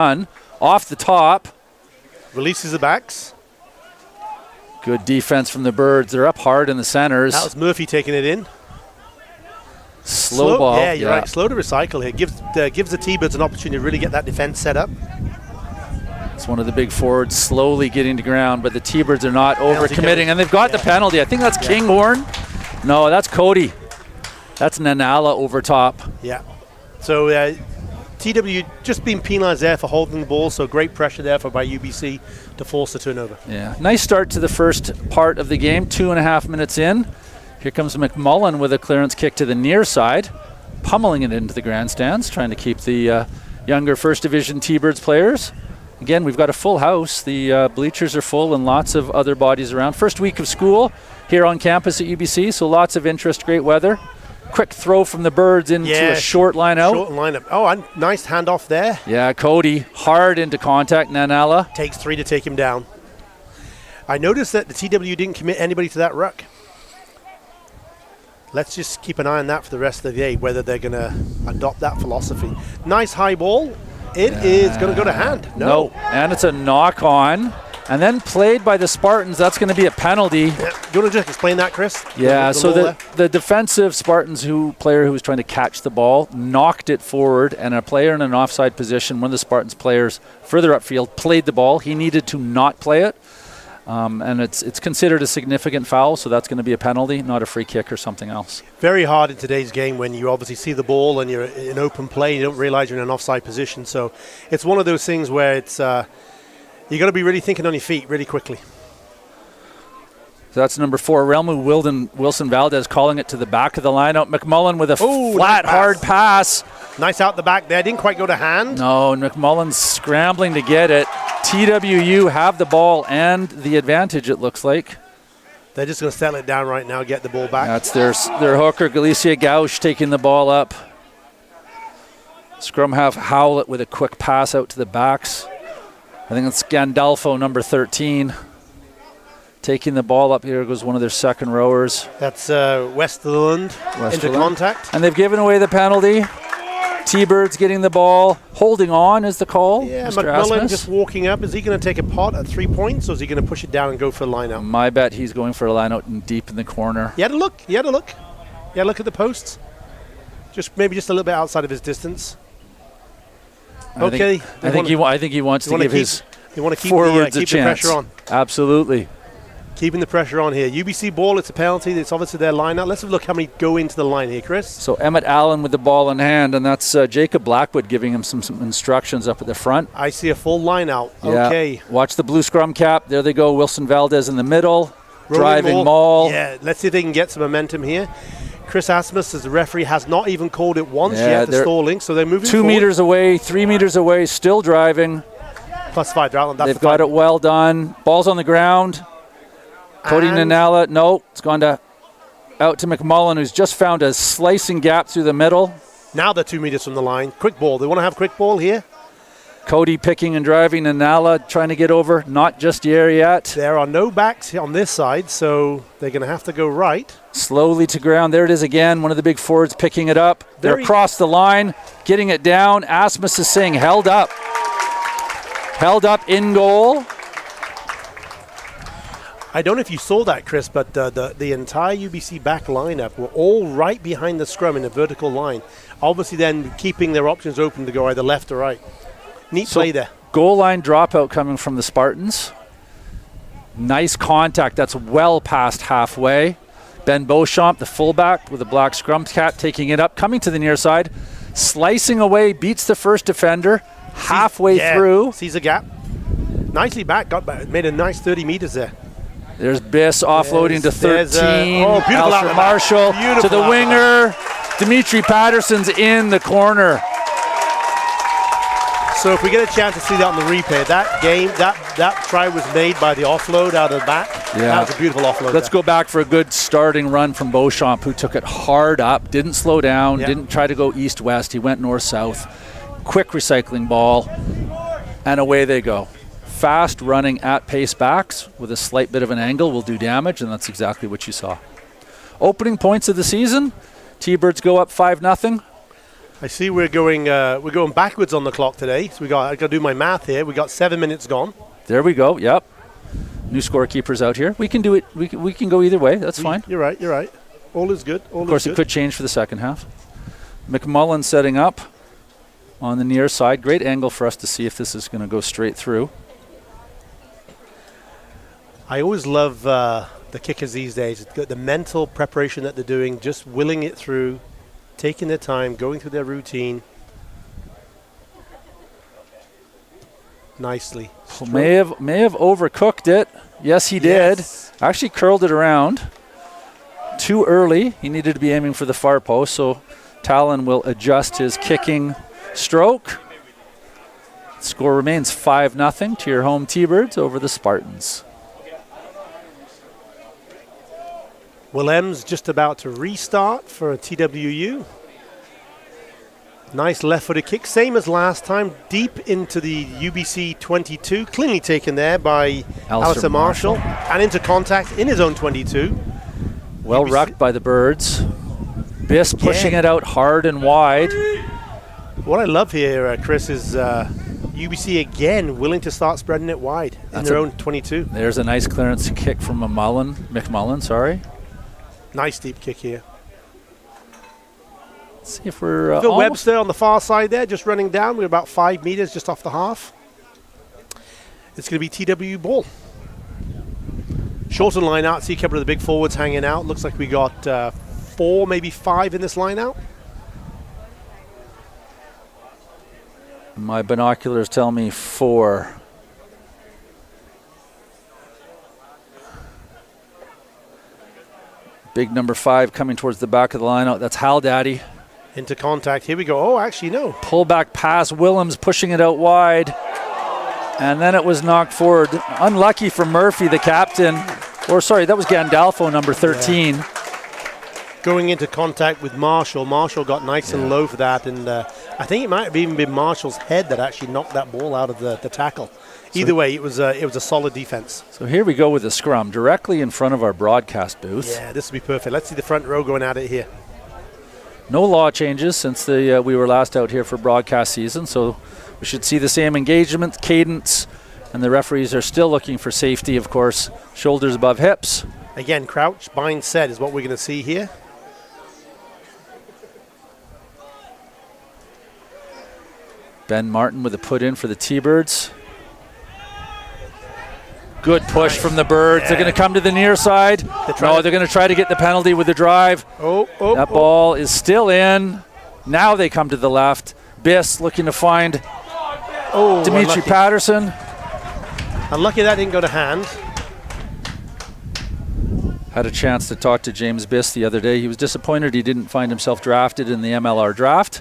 off the top. Releases the backs. Good defense from the Birds. They're up hard in the centers. That was Murphy taking it in. Slow ball. Yeah, you're right. Slow to recycle here. Gives the T-Birds an opportunity to really get that defense set up. It's one of the big forwards slowly getting to ground, but the T-Birds are not overcommitting, and they've got the penalty. I think that's Kinghorn. No, that's Cody. That's Nanala over top. Yeah. So TWU just being penalised there for holding the ball, so great pressure there by UBC to force the turnover. Yeah, nice start to the first part of the game, 2.5 minutes in. Here comes McMullen with a clearance kick to the near side, pummeling it into the grandstands, trying to keep the younger First Division T-Birds players. Again, we've got a full house. The bleachers are full and lots of other bodies around. First week of school here on campus at UBC, so lots of interest, great weather. Quick throw from the Birds into a short line out. Short line up. Oh, and nice handoff there. Yeah, Cody hard into contact. Nanala. Takes 3 to take him down. I noticed that the TWU didn't commit anybody to that ruck. Let's just keep an eye on that for the rest of the day, whether they're going to adopt that philosophy. Nice high ball. It is going to go to hand. No. And it's a knock on. And then played by the Spartans. That's going to be a penalty. Yeah. Do you want to just explain that, Chris? Yeah, so the defensive Spartans player who was trying to catch the ball knocked it forward, and a player in an offside position, one of the Spartans players further upfield, played the ball. He needed to not play it. And it's considered a significant foul, so that's going to be a penalty, not a free kick or something else. Very hard in today's game when you obviously see the ball and you're in open play, you don't realize you're in an offside position. So it's one of those things where it's you got to be really thinking on your feet really quickly. So that's number 4, Relmu Wilson Valdez calling it to the back of the lineout. McMullen with a flat, hard pass. Nice out the back there. Didn't quite go to hand. No, and McMullen's scrambling to get it. TWU have the ball and the advantage, it looks like. They're just going to settle it down right now, get the ball back. That's their hooker, Galicia Gauch, taking the ball up. Scrum half Howlett with a quick pass out to the backs. I think it's Gandolfo, number 13. Taking the ball up. Here goes one of their second rowers. That's Westerlund into contact. And they've given away the penalty. T-Birds getting the ball. Holding on is the call. Yeah, Mr. McMullen Asmus. just walking up. Is he going to take a pot at 3 points, or is he going to push it down and go for a line-out? My bet he's going for a line-out and deep in the corner. He had a look. He had a look. Yeah, look at the posts. Maybe just a little bit outside of his distance. I think he wants to give his forwards a chance. The pressure on. Absolutely. Keeping the pressure on here. UBC ball, it's a penalty. It's obviously their line-out. Let's have a look how many go into the line here, Chris. So Emmett Allen with the ball in hand, and that's Jacob Blackwood giving him some instructions up at the front. I see a full line-out. Yeah. Okay. Watch the blue scrum cap. There they go. Wilson Valdez in the middle. Driving maul. Yeah, let's see if they can get some momentum here. Chris Asmus, as the referee, has not even called it once yet, the stalling, so they're moving 2 meters away, 3 meters away, still driving. +5, they're out on that. They've got it well done. Ball's on the ground. Cody Nanala, no, it's gone out to McMullen, who's just found a slicing gap through the middle. Now they're 2 meters from the line. Quick ball. They want to have quick ball here. Cody picking and driving, Nanala trying to get over. Not just yet. There are no backs on this side, so they're going to have to go right. Slowly to ground. There it is again. One of the big forwards picking it up. They're across the line, getting it down. Asmus is saying held up. Held up in goal. I don't know if you saw that, Chris, but the entire UBC back lineup were all right behind the scrum in a vertical line. Obviously then keeping their options open to go either left or right. Neat play there. Goal line dropout coming from the Spartans. Nice contact. That's well past halfway. Ben Beauchamp, the fullback with a black scrum cap, taking it up, coming to the near side, slicing away, beats the first defender halfway through. Sees a gap. Nicely back, made a nice 30 meters there. There's Biss offloading to 13. Alfred Marshall to the winger. Dimitri Patterson's in the corner. So if we get a chance to see that on the replay, that try was made by the offload out of the back. Yeah. That was a beautiful offload. Let's go back for a good starting run from Beauchamp, who took it hard up, didn't slow down, didn't try to go east-west. He went north-south. Quick recycling ball, and away they go. Fast running at pace backs with a slight bit of an angle will do damage, and that's exactly what you saw. Opening points of the season, T-Birds go up 5-0. I see we're going backwards on the clock today. So I got to do my math here. We got 7 minutes gone. There we go. Yep. New scorekeepers out here. We can do it. We can go either way. That's fine. You're right. All is good. Of course, it could change for the second half. McMullen setting up on the near side. Great angle for us to see if this is going to go straight through. I always love the kickers these days. The mental preparation that they're doing, just willing it through, taking their time, going through their routine. Nicely. May have overcooked it. Yes, he did. Yes. Actually curled it around too early. He needed to be aiming for the far post, so Talon will adjust his kicking stroke. Score remains 5-0 to your home T-Birds over the Spartans. Willem's just about to restart for a TWU. Nice left-footed kick, same as last time, deep into the UBC 22. Cleanly taken there by Alistair Marshall. And into contact in his own 22. Well rucked by the Birds. Biss pushing it out hard and wide. What I love here, Chris, is UBC again willing to start spreading it wide in their own 22. There's a nice clearance kick from McMullen. Nice deep kick here. Let's see if we're Phil Webster on the far side there, just running down. We're about 5 meters just off the half. It's going to be TWU ball. Shorten line out. See a couple of the big forwards hanging out. Looks like we got 4, maybe 5 in this line out. My binoculars tell me 4. Big number 5 coming towards the back of the line out. That's Hal Daddy. Into contact. Here we go. Oh, actually, no. Pull back pass. Willems pushing it out wide. And then it was knocked forward. Unlucky for Murphy, the captain. Or, sorry, that was Gandalfo, number 13. Yeah. Going into contact with Marshall. Marshall got nice and low for that. And I think it might have even been Marshall's head that actually knocked that ball out of the tackle. Either way, it was a solid defense. So here we go with the scrum, directly in front of our broadcast booth. Yeah, this will be perfect. Let's see the front row going at it here. No law changes since we were last out here for broadcast season, so we should see the same engagement, cadence, and the referees are still looking for safety, of course. Shoulders above hips. Again, crouch, bind, set is what we're going to see here. Ben Martin with a put in for the T-Birds. Good push from the Birds. They're going to come to the near side. They're going to try to get the penalty with the drive. That ball is still in. Now they come to the left. Biss looking to find Dimitri unlucky. Patterson. Unlucky that didn't go to hand. Had a chance to talk to James Biss the other day. He was disappointed he didn't find himself drafted in the MLR draft.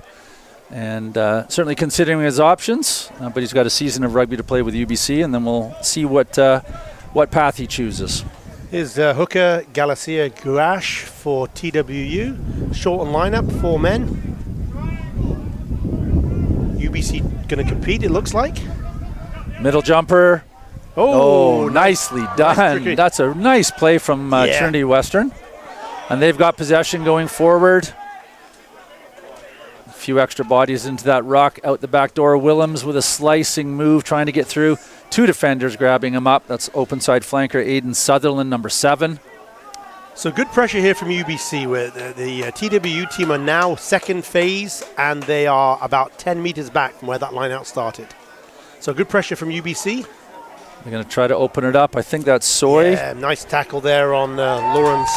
And certainly considering his options, but he's got a season of rugby to play with UBC, and then we'll see what path he chooses. Is hooker Galacia Gouache for TWU. Shorten lineup, 4 men. UBC going to compete, it looks like. Middle jumper. Nicely done. Nice. That's a nice play from Trinity Western. And they've got possession going forward. Few extra bodies into that ruck, out the back door. Willems with a slicing move, trying to get through. 2 defenders grabbing him up. That's open side flanker Aiden Sutherland, number 7. So good pressure here from UBC, where the TWU team are now second phase, and they are about 10 meters back from where that line out started. So good pressure from UBC. They're going to try to open it up. I think that's Soy. Yeah, nice tackle there on Lawrence.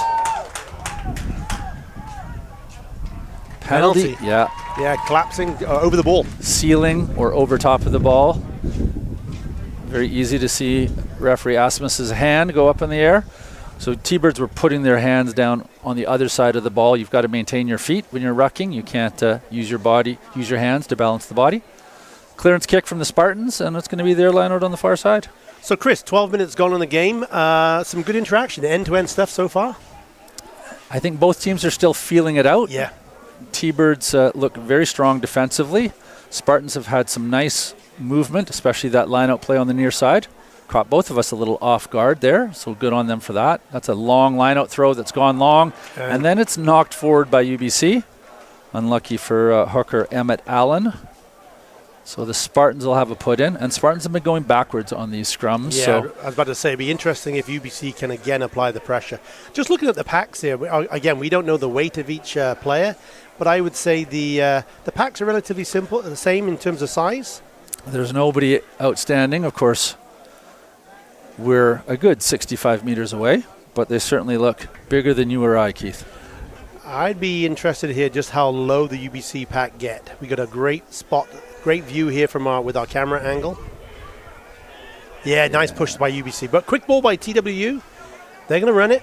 Penalty. Yeah. Yeah, collapsing over the ball. Ceiling or over top of the ball. Very easy to see referee Asmus's hand go up in the air. So T-Birds were putting their hands down on the other side of the ball. You've got to maintain your feet when you're rucking. You can't use your hands to balance the body. Clearance kick from the Spartans, and it's going to be their line out on the far side. So Chris, 12 minutes gone in the game. Some good interaction, end-to-end stuff so far? I think both teams are still feeling it out. Yeah. T-Birds look very strong defensively. Spartans have had some nice movement, especially that line-out play on the near side. Caught both of us a little off guard there, so good on them for that. That's a long line-out throw that's gone long, and then it's knocked forward by UBC. Unlucky for hooker Emmett Allen. So the Spartans will have a put in, and Spartans have been going backwards on these scrums. Yeah, so I was about to say, it'd be interesting if UBC can again apply the pressure. Just looking at the packs here, again, we don't know the weight of each player, but I would say the packs are relatively simple, the same in terms of size. there's nobody outstanding. Of course, we're a good 65 meters away, but they certainly look bigger than you or I, Keith. I'd be interested here just how low the UBC pack get. We got a great spot, great view here from with our camera angle. Yeah, nice push by UBC. But quick ball by TWU. They're going to run it.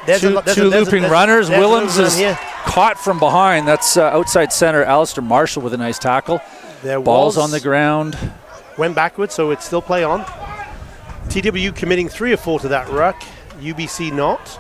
There's Two looping runners. Willems is here. caught from behind. That's outside center Alistair Marshall with a nice tackle. Ball's on the ground. Went backwards, so it's still play on. TWU committing 3 or 4 to that ruck. UBC not.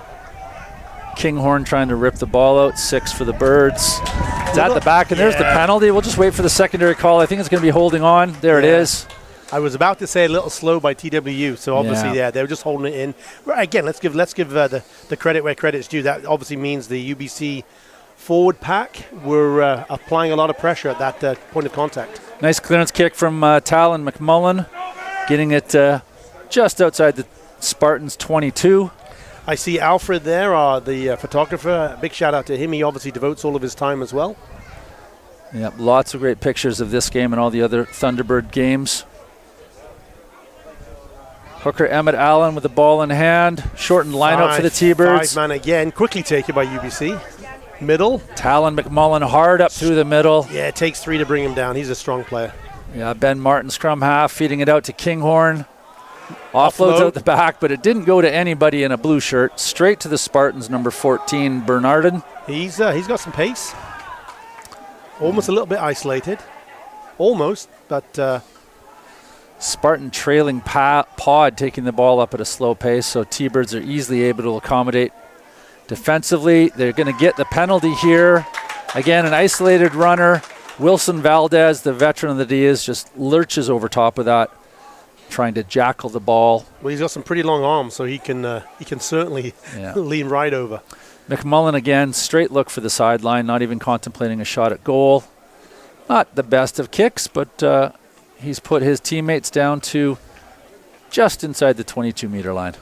Kinghorn trying to rip the ball out. 6 for the Birds. It's at the back, and there's the penalty. We'll just wait for the secondary call. I think it's going to be holding on. There it is. I was about to say a little slow by TWU, so obviously, they were just holding it in. Again, let's give the credit where credit's due. That obviously means the UBC forward pack were applying a lot of pressure at that point of contact. Nice clearance kick from Talon McMullen, getting it just outside the Spartans' 22. I see Alfred there, the photographer. Big shout out to him. He obviously devotes all of his time as well. Yeah, lots of great pictures of this game and all the other Thunderbird games. Hooker Emmett Allen with the ball in hand. Shortened lineup for the T-Birds. 5-man again. Quickly taken by UBC. Middle. Talon McMullen hard up through the middle. Yeah, it takes 3 to bring him down. He's a strong player. Yeah, Ben Martin, scrum half, feeding it out to Kinghorn. Offloads out the back, but it didn't go to anybody in a blue shirt. Straight to the Spartans, number 14, Bernardin. He's got some pace. Almost a little bit isolated. Almost, but... Spartan trailing pod, taking the ball up at a slow pace, so T-Birds are easily able to accommodate defensively. They're going to get the penalty here. Again, an isolated runner. Wilson Valdez, the veteran of the Diaz, just lurches over top of that, trying to jackal the ball. Well, he's got some pretty long arms, so he can certainly lean right over. McMullen again, straight look for the sideline, not even contemplating a shot at goal. Not the best of kicks, but he's put his teammates down to just inside the 22-meter line.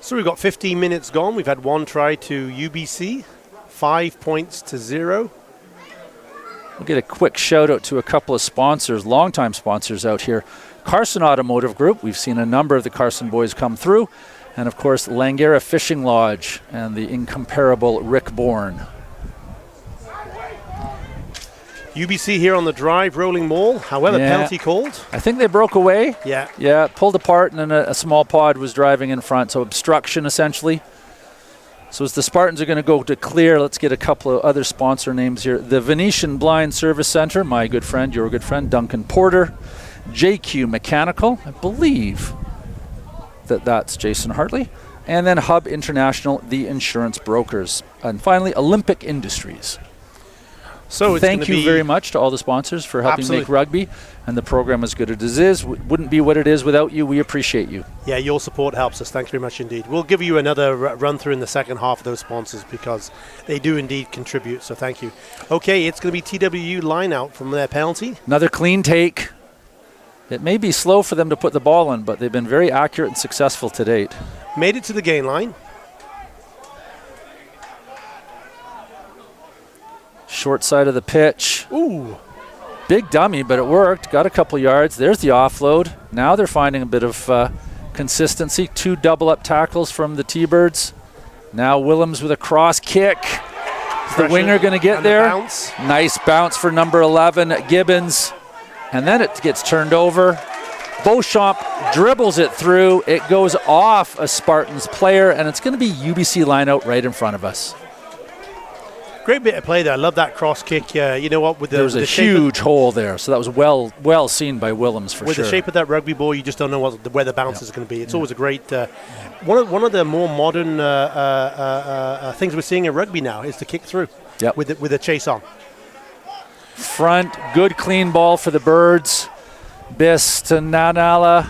So we've got 15 minutes gone. We've had 1 try to UBC, 5 points to 0. We'll get a quick shout out to a couple of sponsors, longtime sponsors out here. Carson Automotive Group. We've seen a number of the Carson boys come through. And of course, Langara Fishing Lodge and the incomparable Rick Bourne. UBC here on the drive, rolling ball. However, penalty called. I think they broke away. Yeah. Yeah, pulled apart, and then a small pod was driving in front. So obstruction, essentially. So as the Spartans are going to go to clear, let's get a couple of other sponsor names here. The Venetian Blind Service Center, my good friend, your good friend, Duncan Porter. JQ Mechanical, I believe that's Jason Hartley. And then Hub International, the insurance brokers. And finally, Olympic Industries. So thank you very much to all the sponsors for helping make rugby and the program as good as it is. Wouldn't be what it is without you. We appreciate you. Yeah, your support helps us. Thanks very much indeed. We'll give you another run through in the second half of those sponsors because they do indeed contribute. So thank you. Okay, it's going to be TWU line out from their penalty. Another clean take. It may be slow for them to put the ball in, but they've been very accurate and successful to date. Made it to the gain line. Short side of the pitch. Ooh. Big dummy, but it worked. Got a couple yards. There's the offload. Now they're finding a bit of consistency. 2 double-up tackles from the T-Birds. Now Willems with a cross kick. Is the winger going to get there? Bounce. Nice bounce for number 11, Gibbons. And then it gets turned over. Beauchamp dribbles it through. It goes off a Spartans player, and it's going to be UBC line out right in front of us. Great bit of play there. I love that cross kick. You know what? There was a huge hole there, so that was well seen by Willems for sure. With the shape of that rugby ball, you just don't know where the bounce is going to be. It's always a great... one of the more modern things we're seeing in rugby now is the kick through with the chase on. Front, good clean ball for the Birds. Bis to Nanala.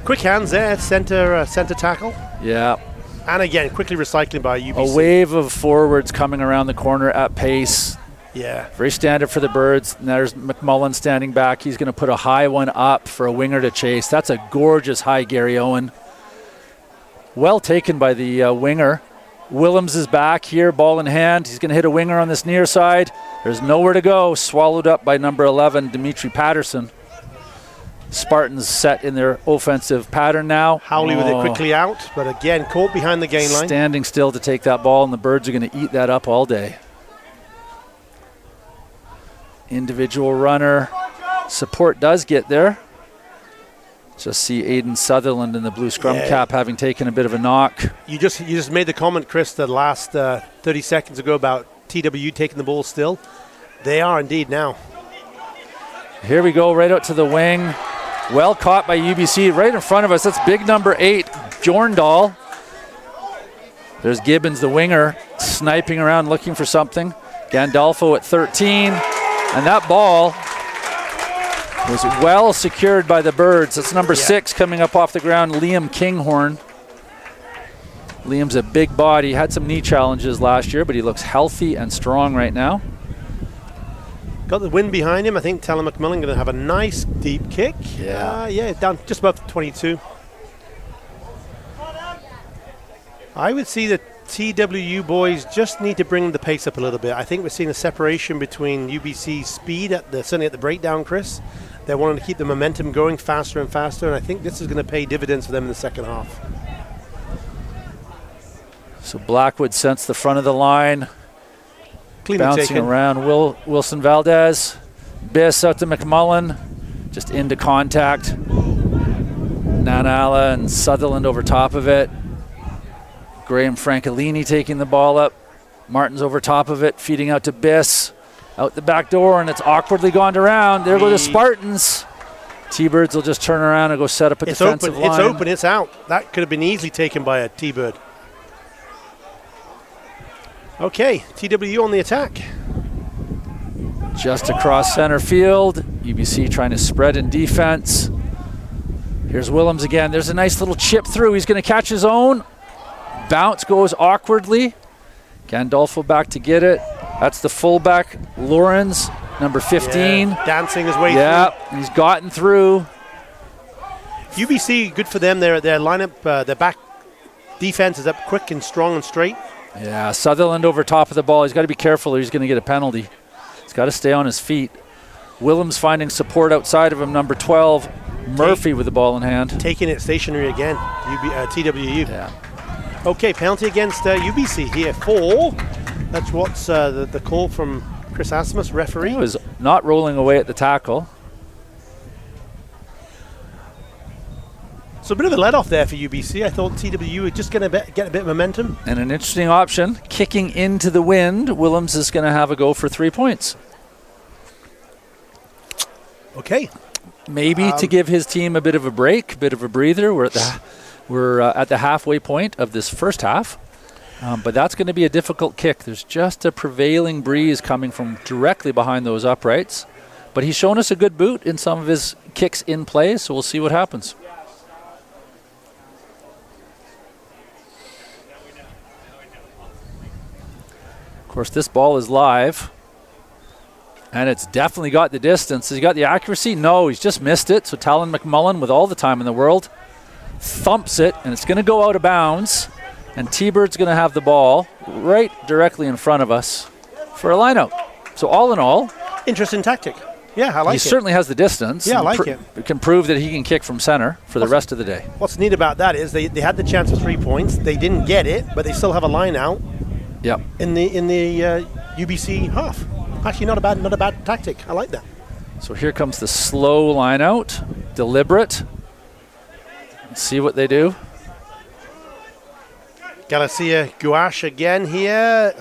Quick hands there, center tackle. Yeah. And again, quickly recycling by UBC. A wave of forwards coming around the corner at pace. Yeah. Very standard for the Birds. And there's McMullen standing back. He's going to put a high one up for a winger to chase. That's a gorgeous high Gary Owen. Well taken by the winger. Willems is back here, ball in hand. He's going to hit a winger on this near side. There's nowhere to go. Swallowed up by number 11, Dimitri Patterson. Spartans set in their offensive pattern now. Howley with it quickly out, but again, caught behind the gain line. Standing still to take that ball, and the Birds are going to eat that up all day. Individual runner. Support does get there. Just see Aiden Sutherland in the blue scrum cap having taken a bit of a knock. You just made the comment, Chris, the last 30 seconds ago about TWU taking the ball still. They are indeed now. Here we go, right out to the wing. Well caught by UBC right in front of us. That's big number 8, Jorndal. There's Gibbons, the winger, sniping around looking for something. Gandolfo at 13. And that ball was well secured by the Birds. That's number 6 coming up off the ground, Liam Kinghorn. Liam's a big body, had some knee challenges last year, but he looks healthy and strong right now. Got the wind behind him. I think Talon McMillan going to have a nice deep kick. Yeah. Down just above 22. I would see the TWU boys just need to bring the pace up a little bit. I think we're seeing a separation between UBC's speed certainly at the breakdown, Chris. They're wanting to keep the momentum going faster and faster, and I think this is going to pay dividends for them in the second half. So Blackwood sends the front of the line. Clean bouncing around. Wilson Valdez. Biss out to McMullen. Just into contact. Nanala and Sutherland over top of it. Graham Francolini taking the ball up. Martin's over top of it, feeding out to Biss. Out the back door, and it's awkwardly gone around. There go the Spartans. T-Birds will just turn around and go set up a defensive line. It's open, it's out. That could have been easily taken by a T-Bird. Okay, TWU on the attack. Just across center field. UBC trying to spread in defense. Here's Willems again. There's a nice little chip through. He's going to catch his own. Bounce goes awkwardly. Gandolfo back to get it. That's the fullback, Lawrence, number 15. Yeah, dancing his way through. Yeah, he's gotten through. UBC, good for them. Their lineup, their back defense is up quick and strong and straight. Yeah, Sutherland over top of the ball. He's got to be careful or he's going to get a penalty. He's got to stay on his feet. Willems finding support outside of him, number 12. Murphy with the ball in hand. Taking it stationary again, TWU. Yeah. Okay, penalty against UBC here. 4. That's what's the call from Chris Asmus, referee. He was not rolling away at the tackle. So a bit of a let-off there for UBC. I thought TWU were just going to get a bit of momentum. And an interesting option, kicking into the wind. Willems is going to have a go for 3 points. Okay. Maybe to give his team a bit of a break, a bit of a breather. We're at the halfway point of this first half. But that's going to be a difficult kick. There's just a prevailing breeze coming from directly behind those uprights. But he's shown us a good boot in some of his kicks in play, so we'll see what happens. Of course, this ball is live. And it's definitely got the distance. Has he got the accuracy? No, he's just missed it. So Talon McMullen, with all the time in the world, thumps it, and it's going to go out of bounds. And T-Bird's going to have the ball right directly in front of us for a lineout. So all in all, interesting tactic. Yeah, I like it. He certainly has the distance. Yeah, I like it. It can prove that he can kick from center for the rest of the day. What's neat about that is they had the chance for 3 points. They didn't get it, but they still have a lineout. Yep. In the UBC half. Actually, not a bad tactic. I like that. So here comes the slow lineout, deliberate. Let's see what they do. Galicia Gouache again here.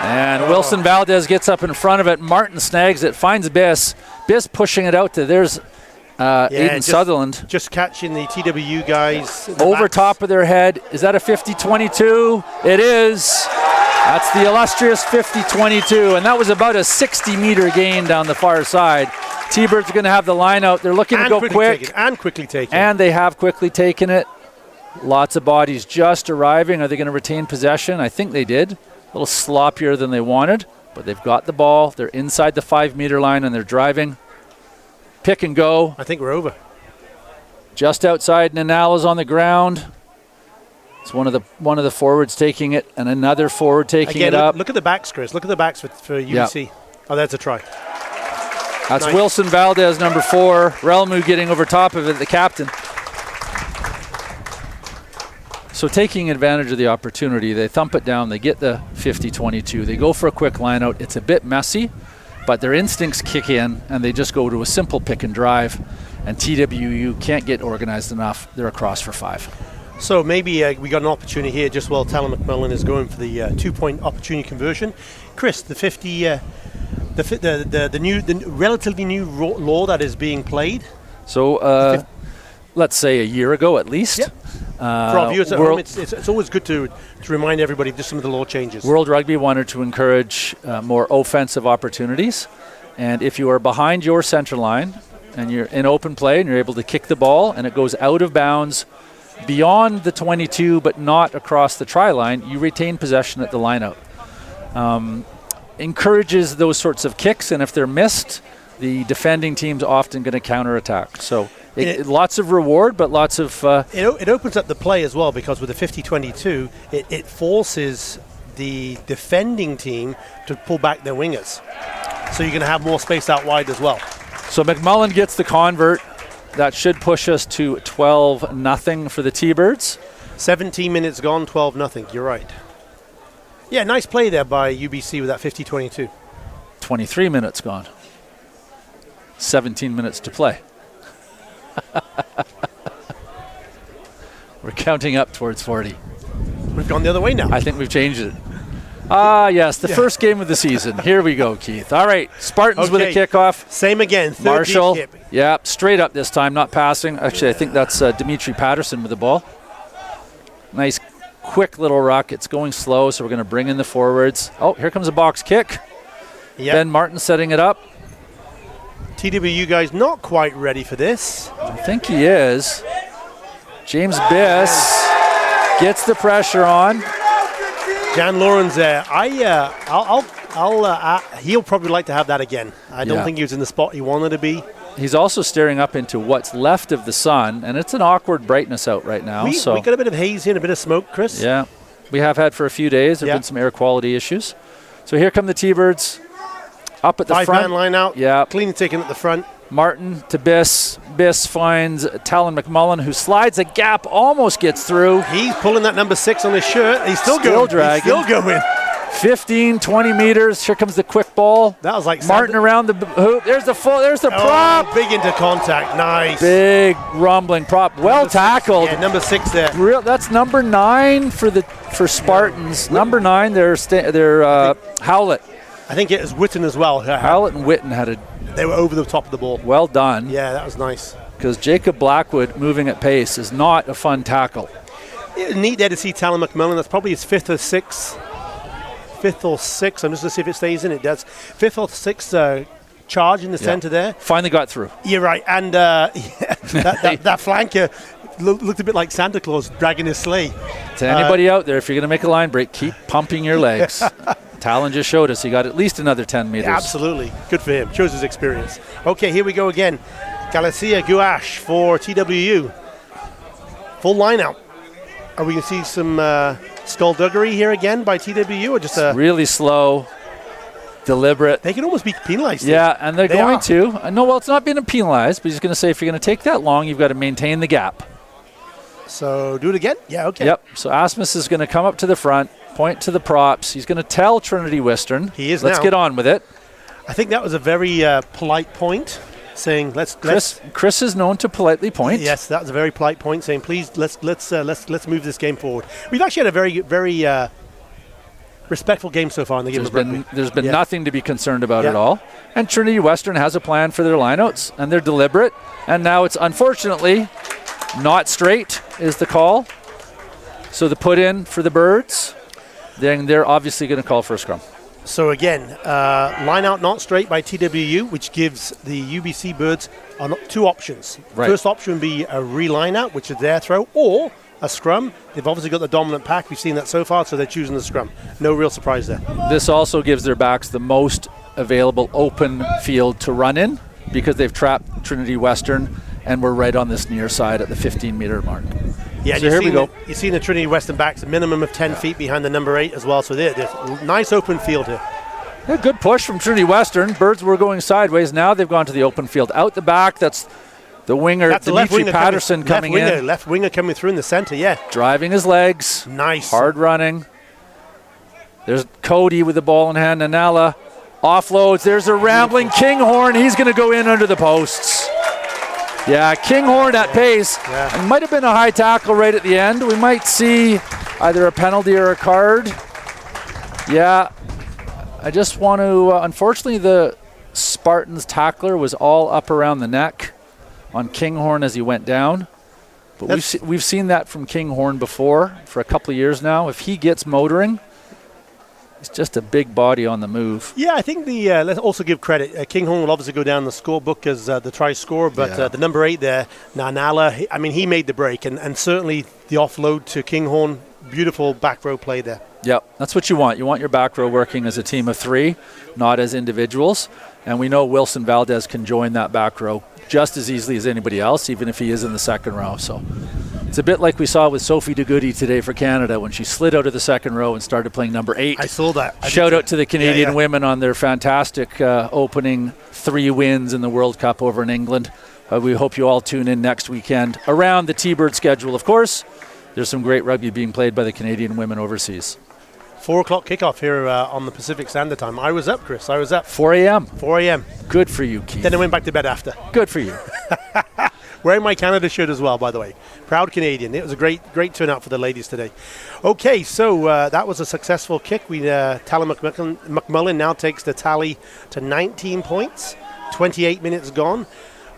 And Wilson Valdez gets up in front of it. Martin snags it, finds Biss. Biss pushing it out to there's Aiden Sutherland. Just catching the TWU guys. Over top of their head. Is that a 50-22? It is. That's the illustrious 50-22. And that was about a 60-meter gain down the far side. T-Birds are going to have the line out. They're looking to go quick. And quickly taken. And they have quickly taken it. Lots of bodies just arriving. Are they going to retain possession? I think they did. A little sloppier than they wanted, but they've got the ball. They're inside the 5-meter line, and they're driving. Pick and go. I think we're over. Just outside, Nanala's on the ground. It's one of the forwards taking it, and another forward taking it up. Look at the backs, Chris. Look at the backs for UBC. Yep. Oh, that's a try. That's nice. Wilson Valdez, number 4. Relmu getting over top of it, the captain. So taking advantage of the opportunity, they thump it down, they get the 50-22. They go for a quick line out. It's a bit messy, but their instincts kick in, and they just go to a simple pick and drive. And TWU can't get organized enough. They're across for 5. So maybe we got an opportunity here just while Talon McMillan is going for the 2-point opportunity conversion. Chris, the 50, the relatively new law that is being played. So let's say a year ago at least. Yep. For our viewers at home, it's always good to remind everybody of just some of the law changes. World Rugby wanted to encourage more offensive opportunities, and if you are behind your center line and you're in open play and you're able to kick the ball and it goes out of bounds beyond the 22 but not across the try line, you retain possession at the lineout. Encourages those sorts of kicks, and if they're missed, the defending team's often going to counterattack. So lots of reward, but lots of... It opens up the play as well, because with the 50-22, it forces the defending team to pull back their wingers. So you're going to have more space out wide as well. So McMullen gets the convert. That should push us to 12-0 for the T-Birds. 17 minutes gone, 12-0. You're right. Yeah, nice play there by UBC with that 50-22. 23 minutes gone. 17 minutes to play. We're counting up towards 40. We've gone the other way now. I think we've changed it. Yes, the first game of the season. Here we go, Keith. All right, Spartans with a kickoff. Same again. Third Marshall. deep kick. Yeah, straight up this time, not passing. Actually, I think that's Dimitri Patterson with the ball. Nice, quick little ruck. It's going slow, so we're going to bring in the forwards. Oh, here comes a box kick. Yep. Ben Martin setting it up. TWU guys not quite ready for this. I think he is. James Biss gets the pressure on. Jan Lawrence there. He'll probably like to have that again. I don't think he was in the spot he wanted to be. He's also staring up into what's left of the sun, and it's an awkward brightness out right now. We got a bit of haze here and a bit of smoke, Chris. Yeah, we have had for a few days. There have been some air quality issues. So here come the T-Birds up at the front. 5-man line out. Yeah. Clean taken at the front. Martin to Biss. Biss finds Talon McMullen, who slides a gap, almost gets through. He's pulling that number 6 on his shirt. He's still going. Dragging. He's still going. 15, 20 meters. Here comes the quick ball. That was like Martin around the hoop. There's the prop. Big into contact. Nice. Big rumbling prop. Well tackled. Yeah, number 6 there. That's number 9 for Spartans. Number 9, they're Howlett. I think it was Witten as well. Howlett and Witten they were over the top of the ball. Well done. Yeah, that was nice. Because Jacob Blackwood moving at pace is not a fun tackle. It's neat there to see Talon McMillan. That's probably his 5th or 6th. I'm just going to see if it stays in. It does. 5th or 6th charge in the center there. Finally got through. You're right. And that flanker looked a bit like Santa Claus dragging his sleigh. To anybody out there, if you're going to make a line break, keep pumping your legs. Talon just showed us he got at least another 10 meters. Yeah, absolutely. Good for him. Shows his experience. Okay, here we go again. Galicia Gouache for TWU. Full line out. Are we going to see some skullduggery here again by TWU? Or just really slow, deliberate. They can almost be penalized. Yeah, and they're going to. No, well, it's not being penalized, but he's going to say if you're going to take that long, you've got to maintain the gap. So do it again? Yeah, okay. Yep. So Asmus is going to come up to the front, point to the props. He's going to tell Trinity Western. He is Let's get on with it. I think that was a very polite point, saying Chris is known to politely point. Yes, that was a very polite point, saying please let's move this game forward. We've actually had a very very respectful game so far in the game of rugby. There's been nothing to be concerned about at all. And Trinity Western has a plan for their lineouts, and they're deliberate. And now it's unfortunately not straight is the call. So the put in for the Birds, then they're obviously going to call for a scrum. So again, line out not straight by TWU, which gives the UBC Birds 2 options. Right. First option would be a re-line out, which is their throw, or a scrum. They've obviously got the dominant pack. We've seen that so far, so they're choosing the scrum. No real surprise there. This also gives their backs the most available open field to run in because they've trapped Trinity Western, and we're right on this near side at the 15-meter mark. Yeah, so here we go. You've seen the Trinity Western backs a minimum of 10 feet behind the number 8 as well, so there's a nice open field here. Yeah, good push from Trinity Western. Birds were going sideways. Now they've gone to the open field. Out the back, that's the winger, that's Dimitri Patterson coming in. Left winger coming through in the center, yeah. Driving his legs. Nice. Hard running. There's Cody with the ball in hand. Nanala offloads. There's a rambling Kinghorn. He's going to go in under the posts. Yeah, Kinghorn at pace. Yeah. It might have been a high tackle right at the end. We might see either a penalty or a card. Yeah. I just want to, unfortunately, the Spartans tackler was all up around the neck on Kinghorn as he went down. But we've seen that from Kinghorn before for a couple of years now. If he gets motoring, he's just a big body on the move. Yeah, I think let's also give credit. Kinghorn will obviously go down the scorebook as the try scorer, but the number 8 there, Nanala, he made the break, and certainly the offload to Kinghorn, beautiful back row play there. Yep, that's what you want. You want your back row working as a team of 3, not as individuals. And we know Wilson Valdez can join that back row just as easily as anybody else, even if he is in the second row. So it's a bit like we saw with Sophie DeGoody today for Canada when she slid out of the second row and started playing number 8. I saw that. Shout out to the Canadian women on their fantastic opening 3 wins in the World Cup over in England. We hope you all tune in next weekend around the T-Bird schedule, of course. There's some great rugby being played by the Canadian women overseas. 4 o'clock kickoff here on the Pacific Standard Time. I was up, Chris. I was up. 4 a.m. 4 a.m. Good for you, Keith. Then I went back to bed after. Good for you. Wearing my Canada shirt as well, by the way. Proud Canadian. It was a great turnout for the ladies today. Okay, so that was a successful kick. Tally McMullen now takes the tally to 19 points. 28 minutes gone.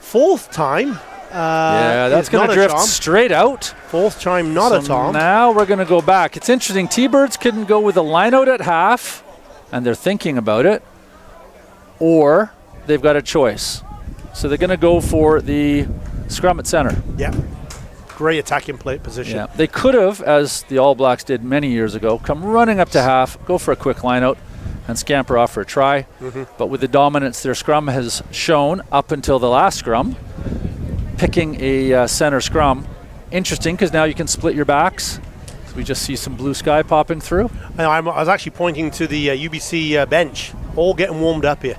4th time. That's going to drift straight out. 4th time, not a tom. Now we're going to go back. It's interesting. T-Birds couldn't go with a lineout at half, and they're thinking about it, or they've got a choice. So they're going to go for the scrum at center. Yeah. Great attacking play position. Yeah. They could have, as the All Blacks did many years ago, come running up to half, go for a quick lineout, and scamper off for a try. Mm-hmm. But with the dominance their scrum has shown up until the last scrum, picking a center scrum, interesting because now you can split your backs. So we just see some blue sky popping through. I was actually pointing to the UBC bench, all getting warmed up here.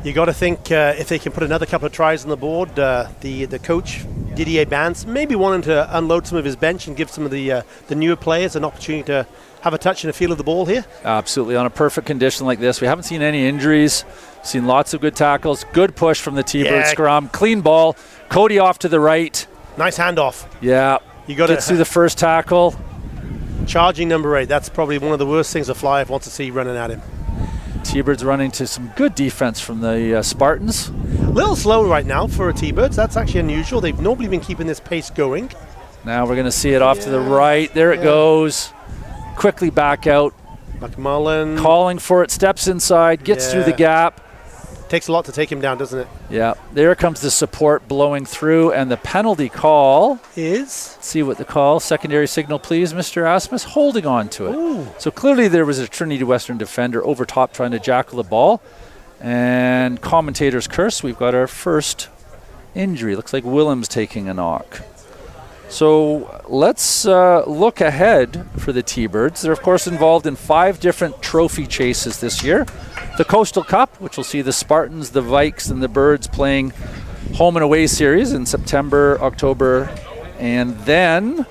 You got to think if they can put another couple of tries on the board, the coach Didier Bance maybe wanting to unload some of his bench and give some of the newer players an opportunity to have a touch and a feel of the ball here. Absolutely, on a perfect condition like this. We haven't seen any injuries. Seen lots of good tackles. Good push from the T-Bird scrum. Clean ball. Cody off to the right. Nice handoff. Yeah. You got to gets through the first tackle. Charging number 8. That's probably one of the worst things a flyer wants to see running at him. T-Birds running to some good defense from the Spartans. A little slow right now for a T-Birds. That's actually unusual. They've normally been keeping this pace going. Now we're going to see it off to the right. There it goes. Quickly back out. McMullen. Calling for it. Steps inside. Gets through the gap. Takes a lot to take him down, doesn't it? Yeah. There comes the support blowing through. And the penalty call is? Let's see what the call. Secondary signal, please, Mr. Asmus. Holding on to it. Ooh. So clearly there was a Trinity Western defender over top trying to jackal the ball. And commentator's curse. We've got our first injury. Looks like Willem's taking a knock. So let's look ahead for the T-Birds. They're, of course, involved in 5 different trophy chases this year. The Coastal Cup, which will see the Spartans, the Vikes, and the Birds playing home and away series in September, October, and then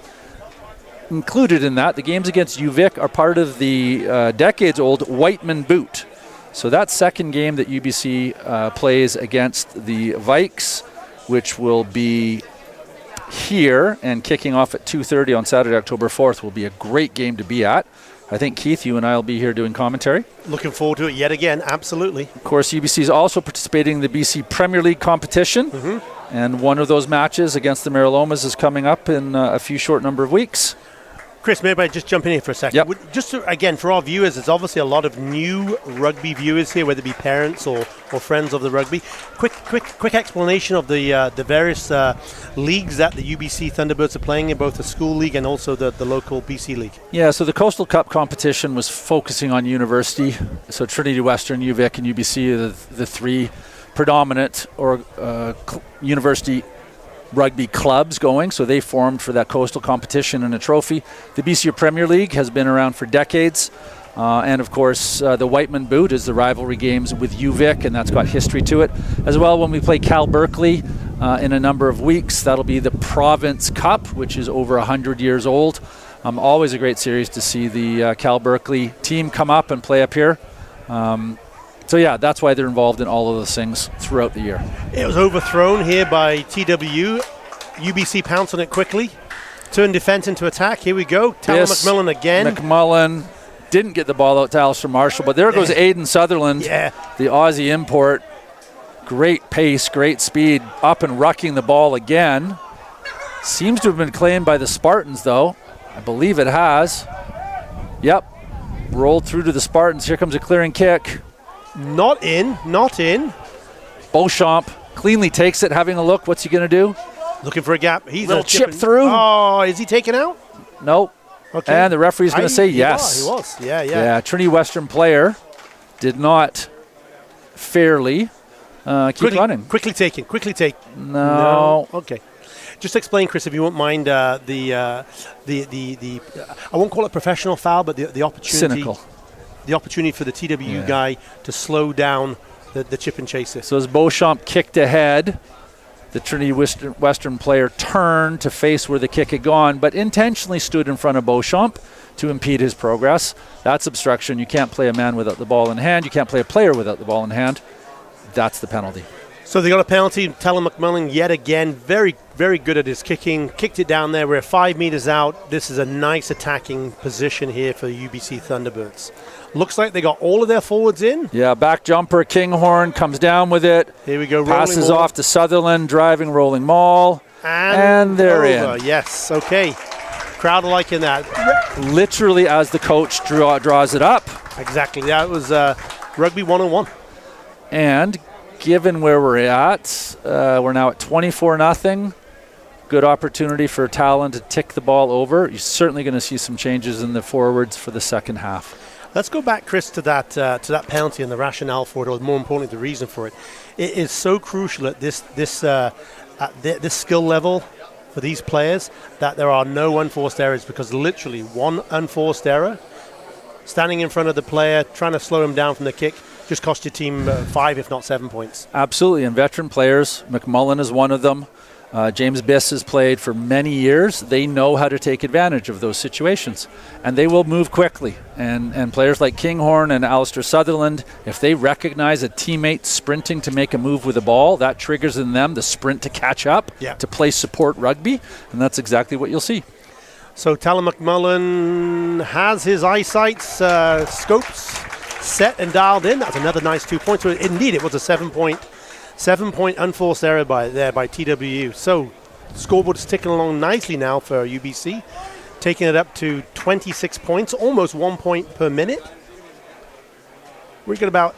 included in that, the games against UVic are part of the decades-old Whiteman Boot. So that second game that UBC plays against the Vikes, which will be here and kicking off at 2:30 on Saturday, October 4th, will be a great game to be at. I think, Keith, you and I will be here doing commentary. Looking forward to it yet again, absolutely. Of course, UBC is also participating in the BC Premier League competition, and one of those matches against the Marilomas is coming up in a few short number of weeks. Chris, maybe I just jump in here for a second. Yep. Just to, again, for our viewers, there's obviously a lot of new rugby viewers here, whether it be parents or friends of the rugby. Quick explanation of the various leagues that the UBC Thunderbirds are playing in, both the school league and also the local BC league. Yeah, so the Coastal Cup competition was focusing on university. So Trinity Western, UVic, and UBC are the three predominant university rugby clubs going, so they formed for that coastal competition and a trophy. The BC Premier League has been around for decades, and of course the Whiteman Boot is the rivalry games with UVic, and that's got history to it. As well, when we play Cal Berkeley in a number of weeks, that'll be the Province Cup, which is over 100 years old. Always a great series to see the Cal Berkeley team come up and play up here. So yeah, that's why they're involved in all of those things throughout the year. It was overthrown here by TWU. UBC pounced on it quickly. Turned defense into attack. Here we go. Talon McMillan again. McMullen didn't get the ball out to Alistair Marshall, but there goes Aidan Sutherland, the Aussie import. Great pace, great speed, up and rucking the ball again. Seems to have been claimed by the Spartans, though. I believe it has. Yep. Rolled through to the Spartans. Here comes a clearing kick. Not in. Beauchamp cleanly takes it, having a look. What's he going to do? Looking for a gap. He's little chip through. Oh, is he taken out? Nope. Okay. And the referee's going to say yes. He was. Yeah. Yeah, Trinity Western player did not fairly keep running. Quickly take. No. Okay. Just explain, Chris, if you won't mind, the I won't call it professional foul, but the opportunity. Cynical. The opportunity for the TWU guy to slow down the chip and chaser. So as Beauchamp kicked ahead, the Trinity Western player turned to face where the kick had gone, but intentionally stood in front of Beauchamp to impede his progress. That's obstruction. You can't play a man without the ball in hand. You can't play a player without the ball in hand. That's the penalty. So they got a penalty. Talon McMillan yet again, very, very good at his kicking. Kicked it down there. We're 5 meters out. This is a nice attacking position here for UBC Thunderbirds. Looks like they got all of their forwards in. Yeah, back jumper, Kinghorn comes down with it. Here we go. Passes off to Sutherland, driving rolling maul. And they're in. Yes, okay. Crowd are liking that. Literally as the coach draws it up. Exactly. That was Rugby 101. And given where we're at, we're now at 24-0. Good opportunity for Talon to tick the ball over. You're certainly going to see some changes in the forwards for the second half. Let's go back, Chris, to that penalty and the rationale for it, or more importantly, the reason for it. It is so crucial at this skill level for these players that there are no unforced errors, because literally one unforced error, standing in front of the player, trying to slow him down from the kick, just cost your team 5, if not 7 points. Absolutely, and veteran players, McMullen is one of them. James Biss has played for many years. They know how to take advantage of those situations, and they will move quickly. And players like Kinghorn and Alistair Sutherland, if they recognize a teammate sprinting to make a move with the ball, that triggers in them the sprint to catch up, to play support rugby, and that's exactly what you'll see. So Talon McMullen has his eyesight scopes set and dialed in. That's another nice 2 points. So indeed, it was a 7-point unforced error by TWU. So scoreboard is ticking along nicely now for UBC, taking it up to 26 points, almost 1 point per minute. We've got about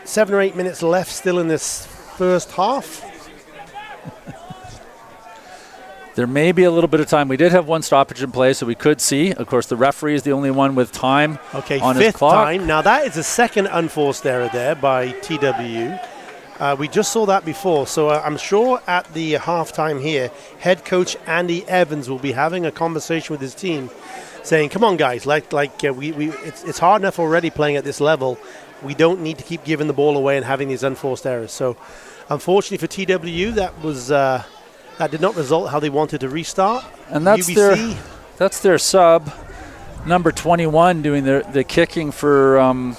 7 or 8 minutes left still in this first half. There may be a little bit of time. We did have one stoppage in play, so we could see. Of course, the referee is the only one with time on his clock. Fifth time. Now, that is a second unforced error there by TWU. We just saw that before, so I'm sure at the halftime here, head coach Andy Evans will be having a conversation with his team, saying, "Come on, guys! It's hard enough already playing at this level. We don't need to keep giving the ball away and having these unforced errors." So, unfortunately for TWU, that did not result how they wanted to restart. And that's UBC, that's their sub, number 21, doing the kicking for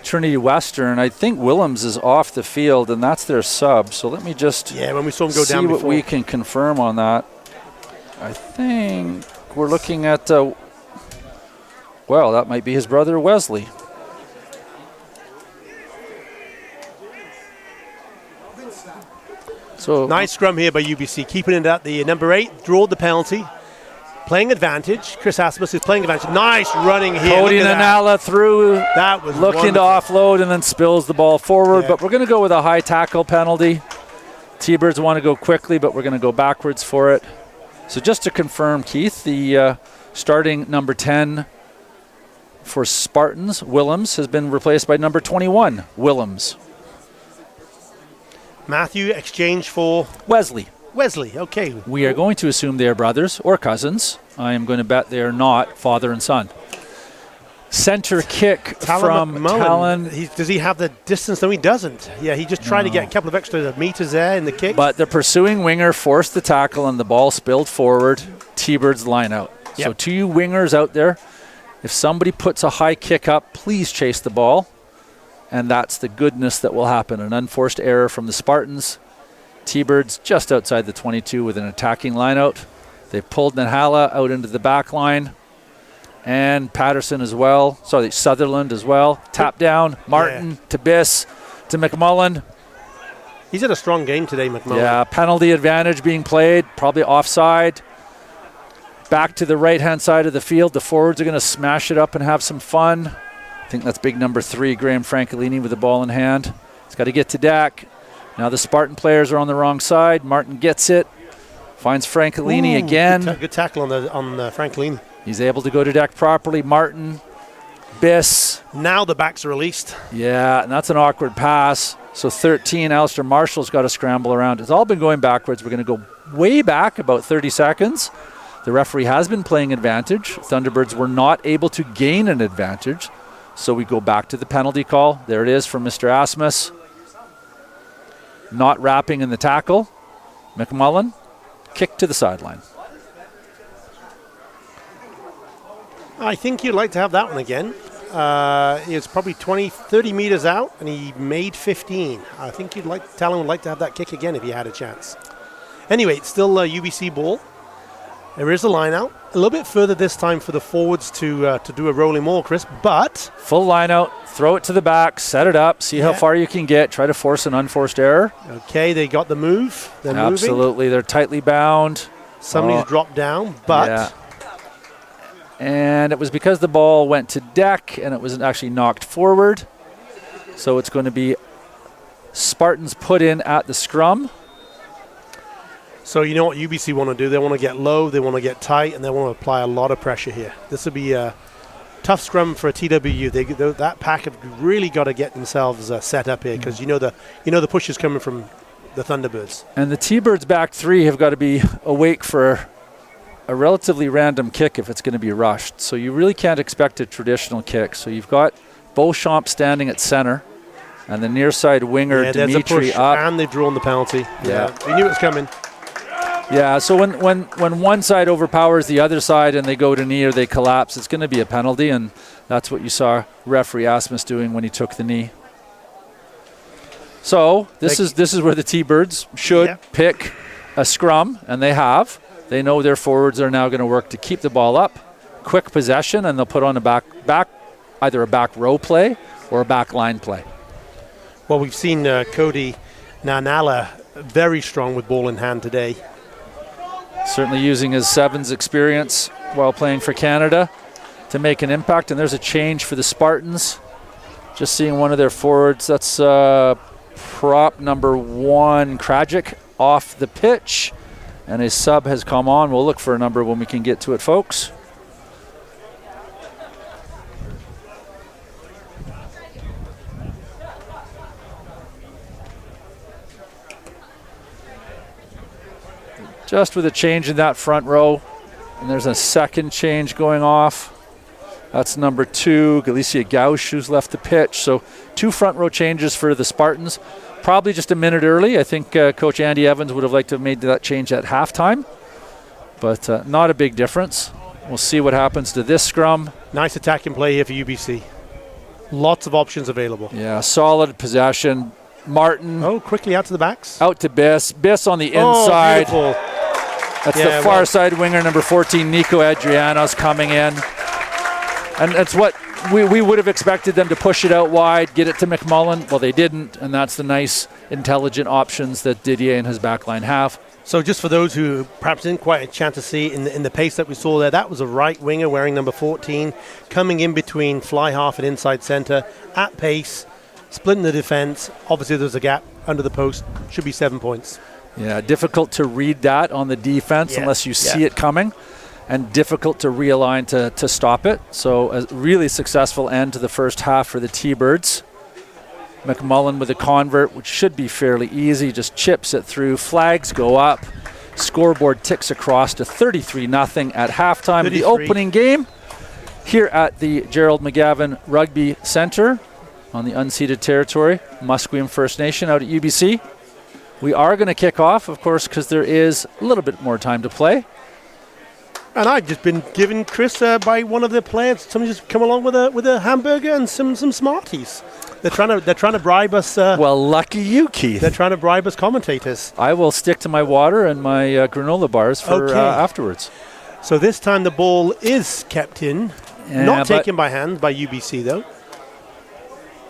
Trinity Western. I think Willems is off the field, and that's their sub. So let me just when we saw him go see down what before. we can confirm on that. I think we're looking at, well, that might be his brother Wesley. So nice scrum here by UBC, keeping it at the number 8, drawed the penalty. Playing advantage. Chris Asmus is playing advantage. Nice running here. Cody Nanala through, that was looking to offload and then spills the ball forward. Yeah. But we're going to go with a high tackle penalty. T-Birds want to go quickly, but we're going to go backwards for it. So just to confirm, Keith, the starting number 10 for Spartans, Willems, has been replaced by number 21, Willems. Matthew exchanged for Wesley. Okay. We are going to assume they are brothers or cousins. I am going to bet they are not father and son. Center kick from Talon. Does he have the distance? No, he doesn't. Yeah, he just tried to get a couple of extra meters there in the kick. But the pursuing winger forced the tackle and the ball spilled forward. T-Birds line out. Yep. So to you wingers out there, if somebody puts a high kick up, please chase the ball. And that's the goodness that will happen. An unforced error from the Spartans. T-Birds just outside the 22 with an attacking line out. They pulled Nahala out into the back line. And Patterson as well. Sorry, Sutherland as well. Tap down. Martin to Biss to McMullen. He's had a strong game today, McMullen. Yeah, penalty advantage being played. Probably offside. Back to the right-hand side of the field. The forwards are going to smash it up and have some fun. I think that's big number 3, Graham Francolini with the ball in hand. He's got to get to deck. Now the Spartan players are on the wrong side. Martin gets it. Finds Francolini again. Good tackle on Francolini. He's able to go to deck properly. Martin, Biss. Now the backs are released. Yeah, and that's an awkward pass. So 13, Alistair Marshall's got to scramble around. It's all been going backwards. We're going to go way back about 30 seconds. The referee has been playing advantage. Thunderbirds were not able to gain an advantage. So we go back to the penalty call. There it is from Mr. Asmus. Not wrapping in the tackle. McMullen, kick to the sideline. I think you'd like to have that one again. It's probably 20, 30 meters out, and he made 15. I think Talon would like to have that kick again if he had a chance. Anyway, it's still a UBC ball. There is a line out. A little bit further this time for the forwards to do a rolling maul, Chris, but... Full line out, throw it to the back, set it up, see how far you can get, try to force an unforced error. Okay, they got the move. They're Absolutely, they're tightly bound. Somebody's dropped down, but... Yeah. And it was because the ball went to deck and it was actually knocked forward. So it's going to be Spartans put in at the scrum. So you know what UBC want to do? They want to get low, they want to get tight, and they want to apply a lot of pressure here. This will be a tough scrum for a TWU. That pack have really got to get themselves set up here because you know the push is coming from the Thunderbirds. And the T-Birds back 3 have got to be awake for a relatively random kick if it's going to be rushed. So you really can't expect a traditional kick. So you've got Beauchamp standing at center and the near side winger Dimitri up. And they've drawn the penalty. Yeah. We knew it was coming. Yeah, so when one side overpowers the other side and they go to knee or they collapse, it's going to be a penalty, and that's what you saw referee Asmus doing when he took the knee. So this is where the T-Birds should pick a scrum, and they have. They know their forwards are now going to work to keep the ball up, quick possession, and they'll put on either a back row play or a back line play. Well, we've seen Cody Nanala very strong with ball in hand today. Certainly using his sevens experience while playing for Canada to make an impact. And there's a change for the Spartans. Just seeing one of their forwards. That's prop number 1, Krajic, off the pitch. And a sub has come on. We'll look for a number when we can get to it, folks. Just with a change in that front row. And there's a second change going off. That's number 2, Galicia Gauch, who's left the pitch. So 2 front row changes for the Spartans. Probably just a minute early. I think Coach Andy Evans would have liked to have made that change at halftime. But not a big difference. We'll see what happens to this scrum. Nice attacking play here for UBC. Lots of options available. Yeah, solid possession. Martin. Oh, quickly out to the backs. Out to Biss. Biss on the inside. Oh, beautiful. That's the far side winger, number 14, Nico Adrianos, coming in. And that's what we would have expected them to push it out wide, get it to McMullen. Well, they didn't, and that's the nice, intelligent options that Didier and his backline have. So just for those who perhaps didn't quite have a chance to see in the pace that we saw there, that was a right winger wearing number 14, coming in between fly half and inside centre, at pace, splitting the defence. Obviously there's a gap under the post, should be 7 points. Yeah, difficult to read that on the defense unless you see it coming, and difficult to realign to stop it. So a really successful end to the first half for the T-Birds. McMullen with a convert, which should be fairly easy, just chips it through. Flags go up. Scoreboard ticks across to 33-0 at halftime. 33. The opening game here at the Gerald McGavin Rugby Centre on the unceded territory, Musqueam First Nation out at UBC. We are going to kick off, of course, because there is a little bit more time to play. And I've just been given, Chris, by one of the players. Somebody just come along with a hamburger and some Smarties. They're trying to bribe us. Well, lucky you, Keith. They're trying to bribe us commentators. I will stick to my water and my granola bars for afterwards. So this time the ball is kept in, not taken by hand by UBC though.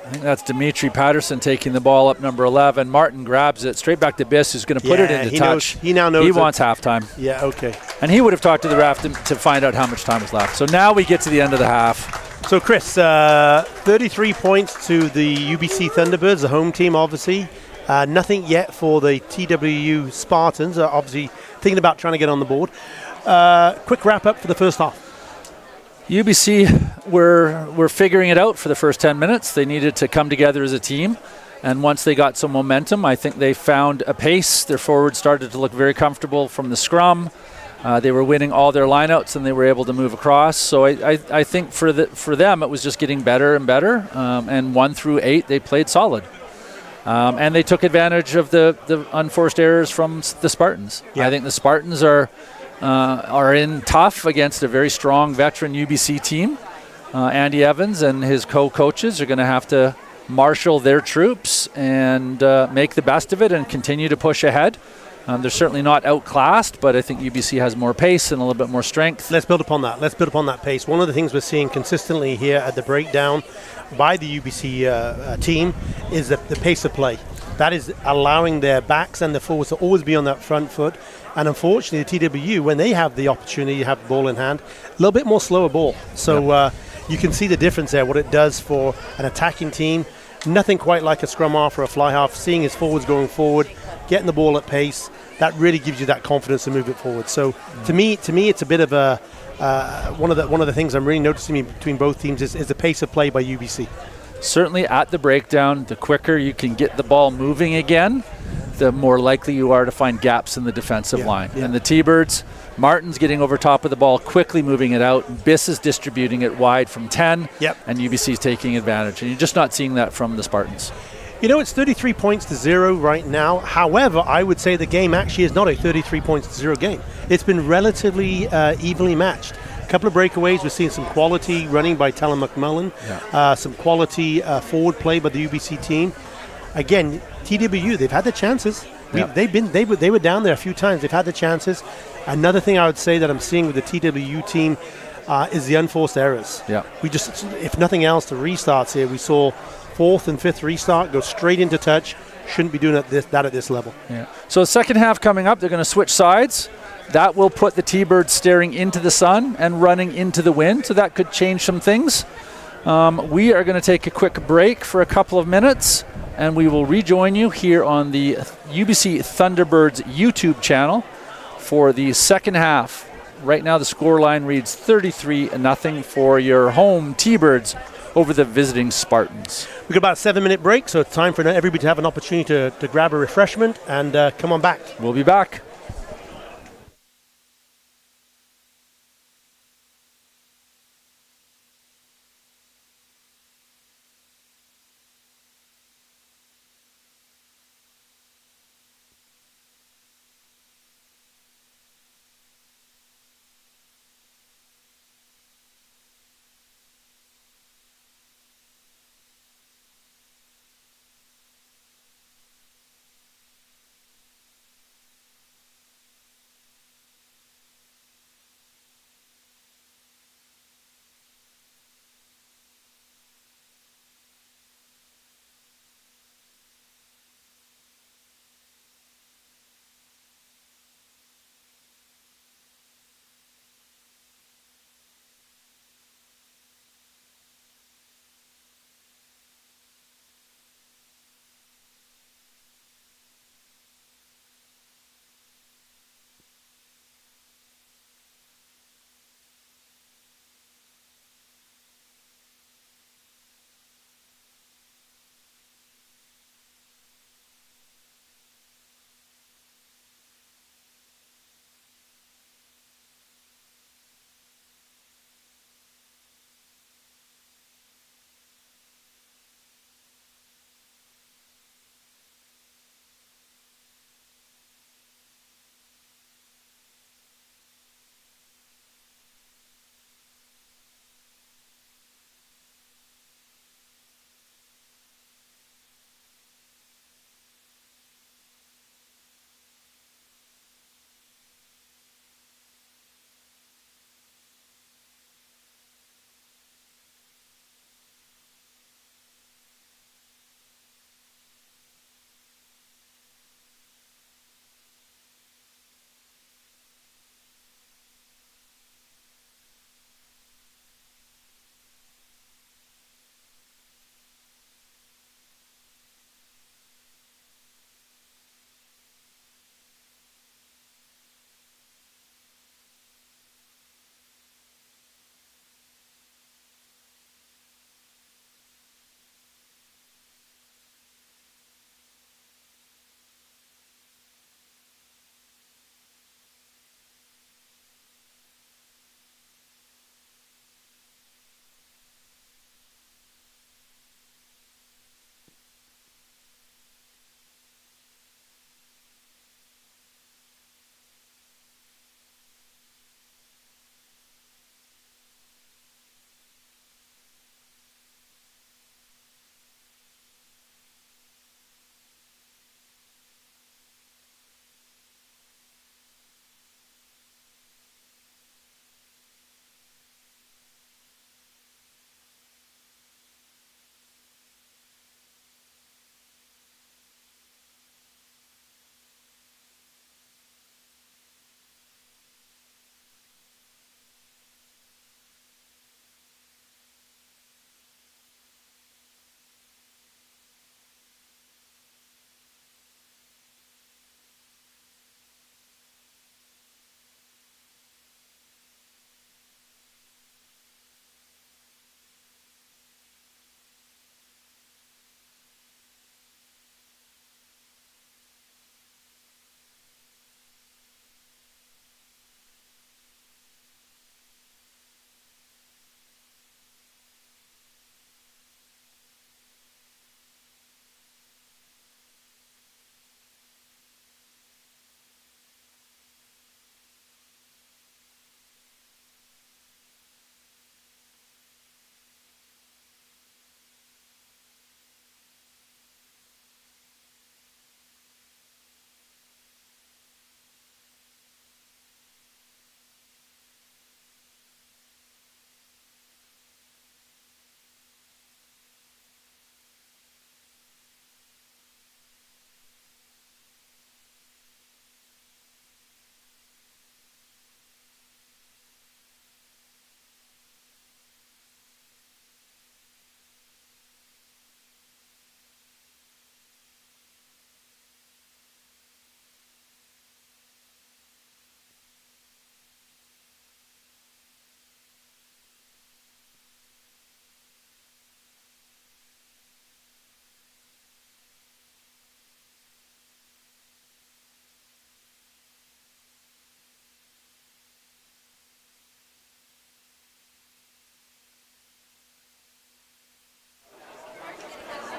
I think that's Dimitri Patterson taking the ball up, number 11. Martin grabs it straight back to Biss, who's going to put it into touch. He now knows. He wants halftime. Yeah, okay. And he would have talked to the ref to find out how much time was left. So now we get to the end of the half. So, Chris, 33 points to the UBC Thunderbirds, the home team, obviously. Nothing yet for the TWU Spartans, obviously thinking about trying to get on the board. Quick wrap-up for the first half. UBC were figuring it out for the first 10 minutes. They needed to come together as a team. And once they got some momentum, I think they found a pace. Their forwards started to look very comfortable from the scrum. They were winning all their lineouts, and they were able to move across. So I think for them, it was just getting better and better. And 1 through 8, they played solid. And they took advantage of the unforced errors from the Spartans. Yeah. I think the Spartans are in tough against a very strong veteran UBC team. Andy Evans and his co-coaches are going to have to marshal their troops and make the best of it and continue to push ahead. They're certainly not outclassed, but I think UBC has more pace and a little bit more strength. Let's build upon that. Let's build upon that pace. One of the things we're seeing consistently here at the breakdown by the UBC team is the pace of play. That is allowing their backs and their forwards to always be on that front foot. And unfortunately, the TWU, when they have the opportunity to have the ball in hand, a little bit more slower ball. So you can see the difference there, what it does for an attacking team. Nothing quite like a scrum half or a fly half, seeing his forwards going forward, getting the ball at pace. That really gives you that confidence to move it forward. So to me, it's a bit of a one of the things I'm really noticing between both teams is the pace of play by UBC. Certainly at the breakdown, the quicker you can get the ball moving again, the more likely you are to find gaps in the defensive line. Yeah. And the T-Birds, Martin's getting over top of the ball, quickly moving it out. Biss is distributing it wide from 10, and UBC's taking advantage. And you're just not seeing that from the Spartans. You know, it's 33 points to 0 right now. However, I would say the game actually is not a 33 points to 0 game. It's been relatively evenly matched. A couple of breakaways. We're seeing some quality running by Talon McMullen, some quality forward play by the UBC team. Again, TWU, they've had the chances. They were down there a few times. They've had the chances. Another thing I would say that I'm seeing with the TWU team is the unforced errors. Yeah. We just, if nothing else, the restarts here, we saw 4th and 5th restart go straight into touch. Shouldn't be doing that at this level. Yeah. So second half coming up, they're going to switch sides. That will put the T-Birds staring into the sun and running into the wind. So that could change some things. We are going to take a quick break for a couple of minutes, and we will rejoin you here on the UBC Thunderbirds YouTube channel for the second half. Right now the scoreline reads 33-0 for your home T-Birds over the visiting Spartans. We've got about a 7-minute break, so it's time for everybody to have an opportunity to grab a refreshment and come on back. We'll be back.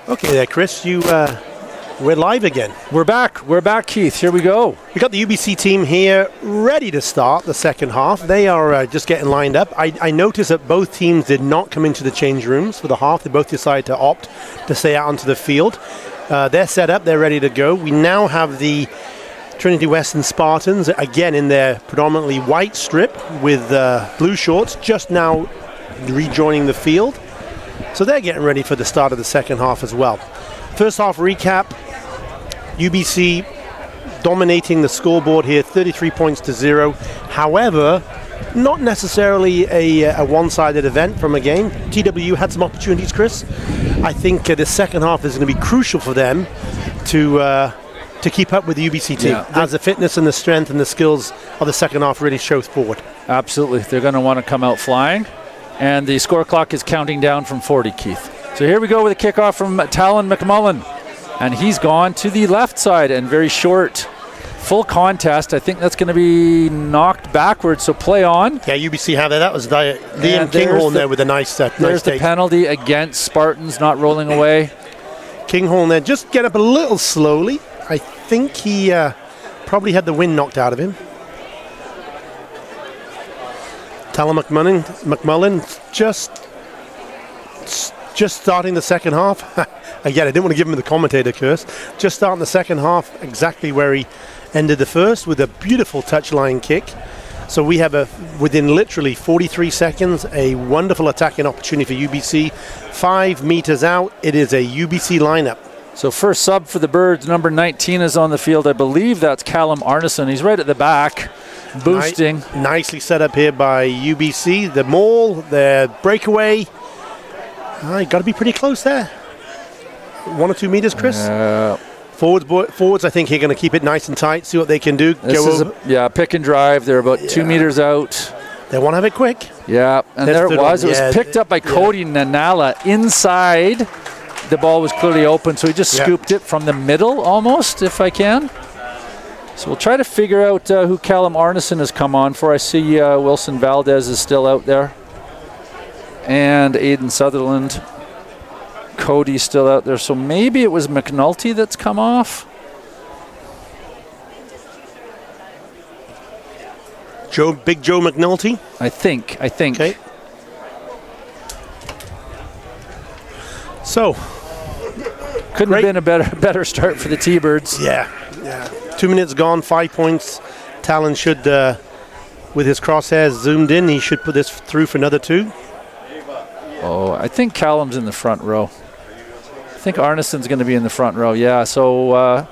Okay there, Chris. We're live again. We're back, Keith. Here we go. We got the UBC team here ready to start the second half. They are just getting lined up. I noticed that both teams did not come into the change rooms for the half. They both decided to opt to stay out onto the field. They're set up. They're ready to go. We now have the Trinity Western Spartans, again in their predominantly white strip with blue shorts, just now rejoining the field. So they're getting ready for the start of the second half as well. First half recap, UBC dominating the scoreboard here, 33 points to 0. However, not necessarily a one-sided event from a game. TWU had some opportunities, Chris. I think the second half is going to be crucial for them to keep up with the UBC team, as the fitness and the strength and the skills of the second half really shows forward. Absolutely. They're going to want to come out flying. And the score clock is counting down from 40, Keith. So here we go with a kickoff from Talon McMullen. And he's gone to the left side and very short. Full contest. I think that's going to be knocked backwards, so play on. Yeah, UBC have that. That was Liam Kinghorn there with a nice there's the penalty against Spartans not rolling away. Kinghorn there just get up a little slowly. I think he probably had the wind knocked out of him. Talon McMullen just starting the second half. Again, I didn't want to give him the commentator curse. Just starting the second half exactly where he ended the first with a beautiful touchline kick. So we have within literally 43 seconds, a wonderful attacking opportunity for UBC. 5 meters out, it is a UBC lineup. So first sub for the Birds, number 19 is on the field. I believe that's Callum Arneson. He's right at the back, boosting. Nicely set up here by UBC. The maul, the breakaway. You got to be pretty close there. 1 or 2 meters, Chris? Forwards, I think, are going to keep it nice and tight, see what they can do. This is pick and drive. They're about 2 meters out. They want to have it quick. Yeah, and there it was. It was picked up by Cody Nanala inside. The ball was clearly open, so he just scooped it from the middle almost, if I can. So we'll try to figure out who Callum Arneson has come on for. I see Wilson Valdez is still out there. And Aiden Sutherland. Cody's still out there. So maybe it was McNulty that's come off. Big Joe McNulty? I think. Okay. So, couldn't have been a better start for the T-Birds. Yeah. 2 minutes gone, 5 points. Talon should, with his crosshairs zoomed in, he should put this through for another 2. Oh, I think Callum's in the front row. I think Arneson's going to be in the front row. Yeah, so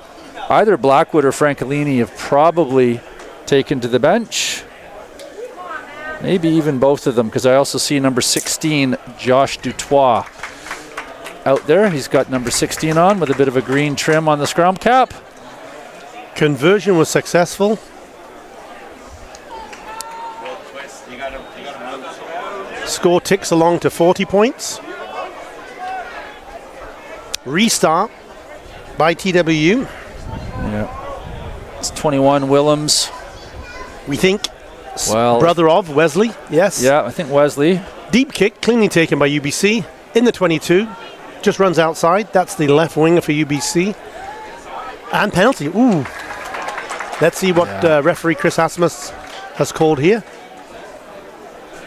either Blackwood or Francolini have probably taken to the bench. Maybe even both of them, because I also see number 16, Josh Dutois, out there. He's got number 16 on with a bit of a green trim on the scrum cap. Conversion was successful. Score ticks along to 40 points. Restart by TWU. Yeah. It's 21 Willems. We think brother of Wesley. Yes. Yeah, I think Wesley. Deep kick, cleanly taken by UBC in the 22. Just runs outside. That's the left winger for UBC. And penalty. Ooh. Let's see what referee Chris Asmus has called here.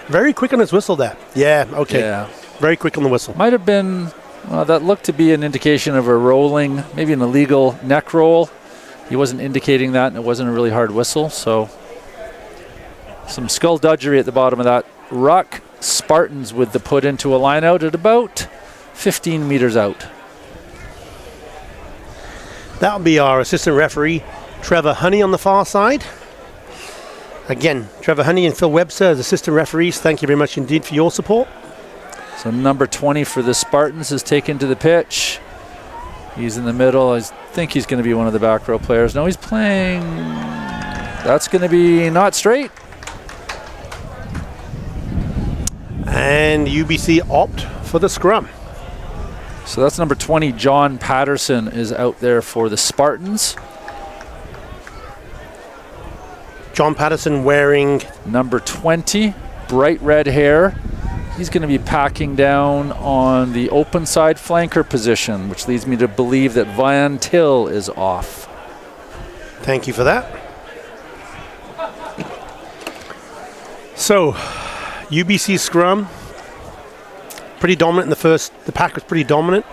Very quick on his whistle there. Yeah, okay. Yeah. Very quick on the whistle. Might have been, that looked to be an indication of a rolling, maybe an illegal neck roll. He wasn't indicating that, and it wasn't a really hard whistle. So some skullduggery at the bottom of that ruck. Spartans with the put into a line out at about 15 meters out. That'll be our assistant referee, Trevor Honey, on the far side. Again, Trevor Honey and Phil Webster as assistant referees, thank you very much indeed for your support. So number 20 for the Spartans is taken to the pitch. He's in the middle. I think he's going to be one of the back row players. No, he's playing. That's going to be not straight. And UBC opt for the scrum. So that's number 20, John Patterson, is out there for the Spartans. John Patterson wearing number 20, bright red hair. He's going to be packing down on the open side flanker position, which leads me to believe that Van Til is off. Thank you for that. So, UBC scrum, pretty dominant in the first. The pack was pretty dominant.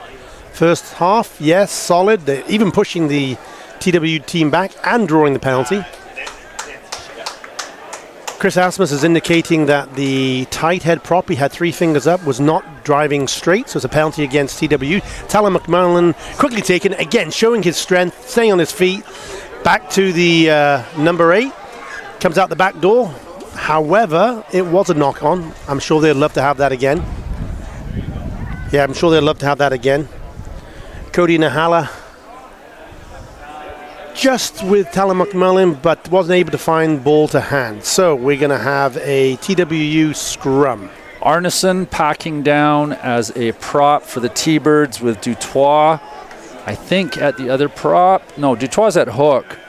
First half, yes, solid. They're even pushing the TWU team back and drawing the penalty. Chris Asmus is indicating that the tight head prop, he had 3 fingers up, was not driving straight, so it's a penalty against TWU. Talon McMullen quickly taken, again showing his strength, staying on his feet. Back to the number 8, comes out the back door. However, it was a knock on. I'm sure they'd love to have that again. Yeah, I'm sure they'd love to have that again. Cody Nahala just with Talon McMullen, but wasn't able to find ball to hand. So we're going to have a TWU scrum. Arneson packing down as a prop for the T-Birds with Dutois, I think, at the other prop. No, Dutois at hook.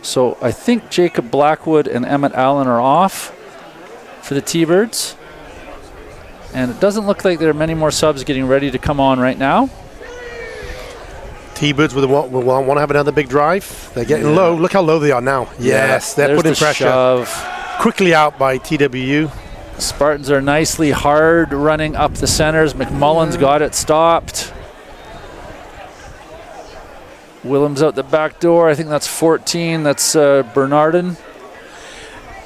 So I think Jacob Blackwood and Emmett Allen are off for the T-Birds. And it doesn't look like there are many more subs getting ready to come on right now. T-Birds will want to have another big drive. They're getting low. Look how low they are now. Yes, they're putting pressure. Shove. Quickly out by TWU. Spartans are nicely hard running up the centers. McMullen's got it stopped. Willems out the back door. I think that's 14. That's Bernardin.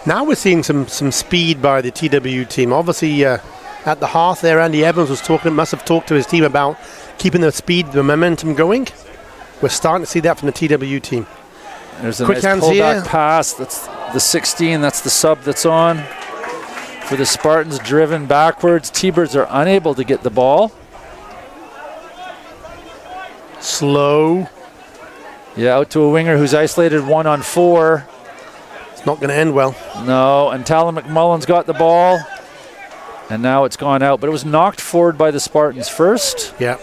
Now we're seeing some speed by the TWU team. Obviously, at the hearth there, Andy Evans must have talked to his team about keeping the speed, the momentum going. We're starting to see that from the TWU team. There's a quick nice hands pullback here. pass. That's the 16. That's the sub that's on. For the Spartans, driven backwards. T-Birds are unable to get the ball. Slow. Yeah, out to a winger who's isolated 1-on-4. It's not going to end well. No, and Talon McMullen's got the ball. And now it's gone out, but it was knocked forward by the Spartans first. Yeah.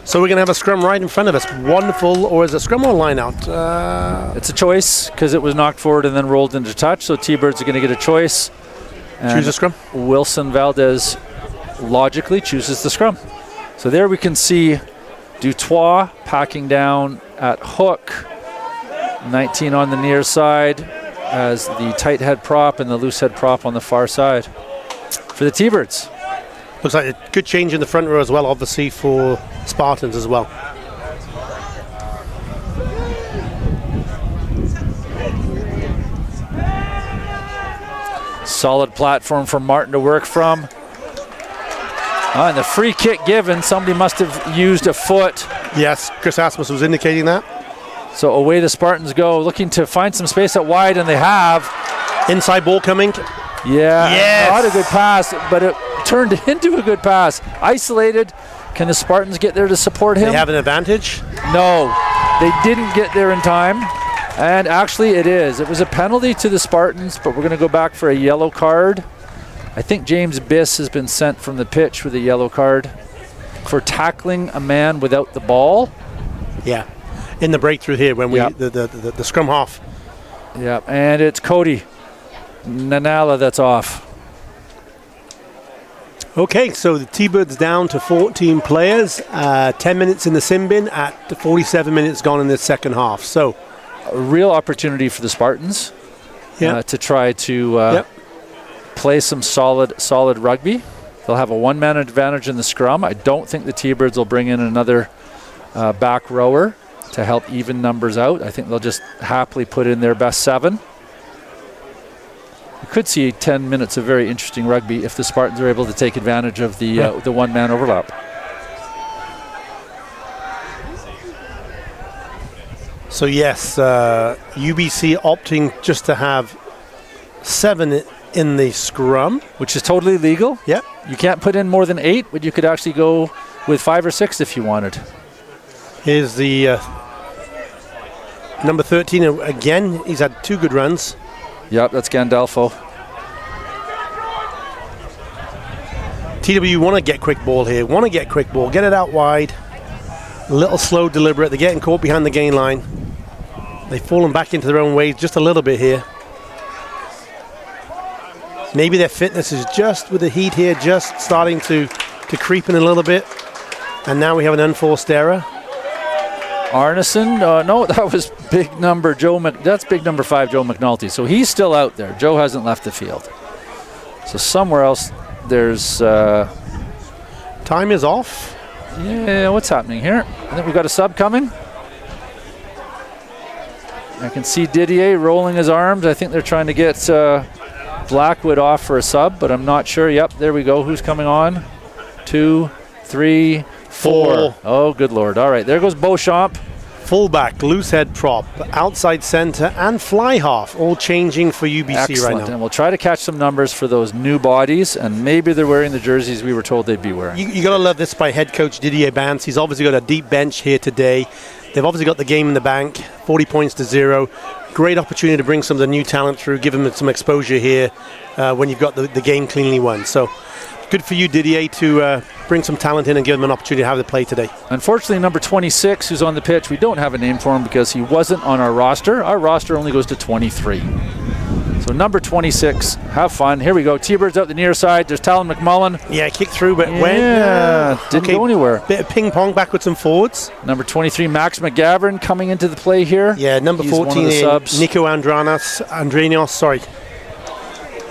So we're going to have a scrum right in front of us. Wonderful, or is it scrum or line out? It's a choice because it was knocked forward and then rolled into touch. So T-Birds are going to get a choice. And choose a scrum. Wilson Valdez logically chooses the scrum. So there we can see Dutois packing down at hook. 19 on the near side as the tight head prop and the loose head prop on the far side for the T-Birds. Looks like a good change in the front row as well, obviously, for Spartans as well. Solid platform for Martin to work from. And the free kick given, somebody must have used a foot. Yes, Chris Asmus was indicating that. So away the Spartans go, looking to find some space out wide, and they have. Inside ball coming. Yeah, yes. Not a good pass, but it turned into a good pass. Isolated. Can the Spartans get there to support him? They have an advantage? No, they didn't get there in time. And actually it is. It was a penalty to the Spartans, but we're going to go back for a yellow card. I think James Biss has been sent from the pitch with a yellow card for tackling a man without the ball. Yeah, in the breakthrough here when we the scrum half. Yeah, and it's Cody Nanala that's off. Okay, so the T-Birds down to 14 players, 10 minutes in the sin bin at 47 minutes gone in the second half. So a real opportunity for the Spartans to try to play some solid rugby. They'll have a one-man advantage in the scrum. I don't think the T-Birds will bring in another back rower to help even numbers out. I think they'll just happily put in their best 7. We could see 10 minutes of very interesting rugby if the Spartans are able to take advantage of the one-man overlap. So yes, UBC opting just to have 7 in the scrum. Which is totally legal. Yep. You can't put in more than 8, but you could actually go with 5 or 6 if you wanted. Here's the number 13 again. He's had 2 good runs. Yep, that's Gandolfo. TWU want to get quick ball here. Want to get quick ball. Get it out wide. A little slow, deliberate. They're getting caught behind the gain line. They've fallen back into their own ways just a little bit here. Maybe their fitness is just, with the heat here, just starting to creep in a little bit. And now we have an unforced error. Arneson, no, that was big number that's big number 5, Joe McNulty. So he's still out there. Joe hasn't left the field. So somewhere else there's... time is off. Yeah, what's happening here? I think we've got a sub coming. I can see Didier rolling his arms. I think they're trying to get Blackwood off for a sub, but I'm not sure. Yep, there we go. Who's coming on? 2, 3, 4. Oh, good Lord. All right, there goes Beauchamp. Fullback, loose head prop, outside center, and fly half, all changing for UBC Excellent. right now. And we'll try to catch some numbers for those new bodies, and maybe they're wearing the jerseys we were told they'd be wearing. You got to love this by head coach Didier Bance. He's obviously got a deep bench here today. They've obviously got the game in the bank, 40 points to 0. Great opportunity to bring some of the new talent through, give them some exposure here when you've got the game cleanly won. So good for you, Didier, to bring some talent in and give them an opportunity to have the play today. Unfortunately, number 26, who's on the pitch, we don't have a name for him because he wasn't on our roster. Our roster only goes to 23. So number 26, have fun. Here we go. T-Birds out the near side. There's Talon McMullen. Yeah, kicked through, but didn't go anywhere. Bit of ping pong backwards and forwards. Number 23, Max McGavern coming into the play here. Yeah, number He's 14, Nico Andrenos,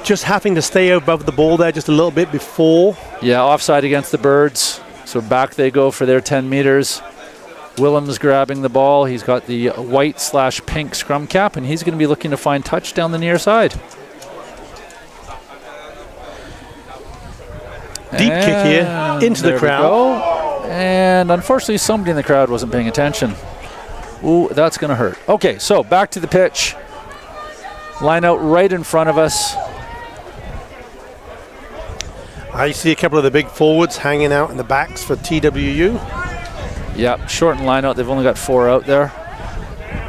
just having to stay above the ball there just a little bit before. Yeah, offside against the Birds. So back they go for their 10 meters. Willems grabbing the ball. He's got the white/pink scrum cap, and he's going to be looking to find touch down the near side. Deep kick here into the crowd. And unfortunately, somebody in the crowd wasn't paying attention. Ooh, that's going to hurt. Okay, so back to the pitch. Line out right in front of us. I see a couple of the big forwards hanging out in the backs for TWU. Yep, shortened line out. They've only got 4 out there.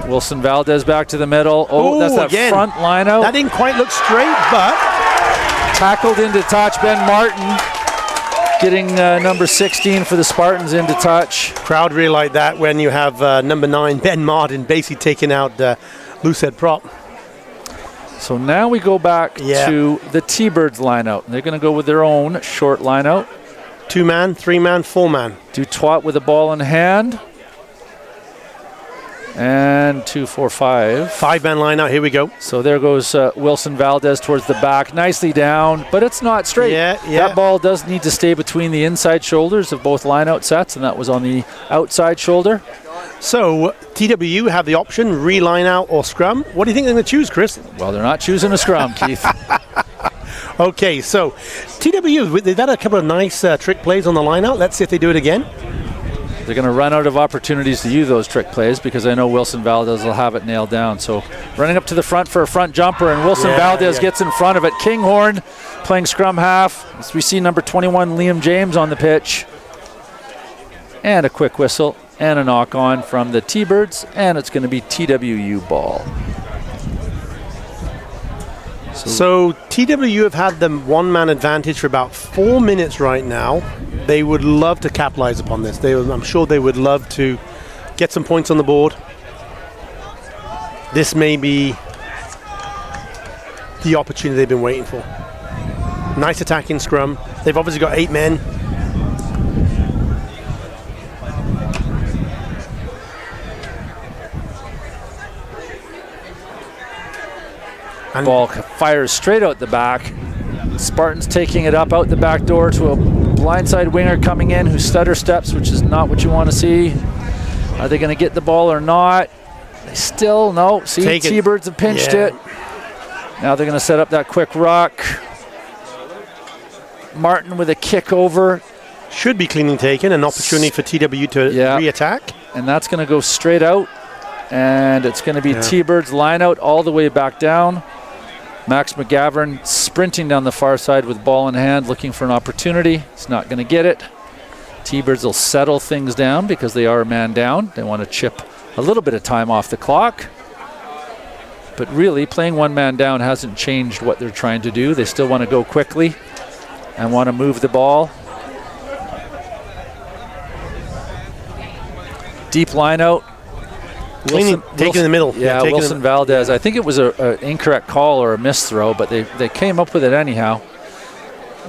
Wilson Valdez back to the middle. Oh, that's that again. Front line out. That didn't quite look straight, but... Tackled into touch. Ben Martin getting number 16 for the Spartans into touch. Crowd really like that when you have number 9, Ben Martin, basically taking out loose head prop. So now we go back to the T-Birds line out. They're going to go with their own short line out. 2-man, 3-man, 4-man. Dutoit with the ball in hand. And 2, 4, 5. 5-man line out, here we go. So there goes Wilson Valdez towards the back. Nicely down, but it's not straight. That ball does need to stay between the inside shoulders of both line out sets, and that was on the outside shoulder. So TWU have the option, re-line out or scrum. What do you think they're going to choose, Chris? Well, they're not choosing a scrum, Keith. Okay, so TWU, they've had a couple of nice trick plays on the line out. Let's see if they do it again. They're going to run out of opportunities to use those trick plays because I know Wilson Valdez will have it nailed down. So running up to the front for a front jumper, and Wilson Valdez gets in front of it. Kinghorn playing scrum half. As we see number 21, Liam James, on the pitch. And a quick whistle and a knock on from the T-Birds, and it's going to be TWU ball. So TWU have had the one-man advantage for about 4 minutes right now. They would love to capitalize upon this. I'm sure they would love to get some points on the board. This may be the opportunity they've been waiting for. Nice attacking scrum. They've obviously got 8 men. And ball fires straight out the back. Spartans taking it up out the back door to a blindside winger coming in who stutter steps, which is not what you want to see. Are they going to get the ball or not? They still, no. See, T-Birds have pinched it. Now they're going to set up that quick ruck. Martin with a kick over. Should be cleanly taken. An opportunity for TWU to re-attack. And that's going to go straight out. And it's going to be T-Birds line out all the way back down. Max McGavern sprinting down the far side with ball in hand, looking for an opportunity. He's not going to get it. T-Birds will settle things down because they are a man down. They want to chip a little bit of time off the clock. But really, playing one man down hasn't changed what they're trying to do. They still want to go quickly and want to move the ball. Deep line out. Taken in the middle. Yeah, Wilson Valdez. I think it was an incorrect call or a missed throw, but they came up with it anyhow.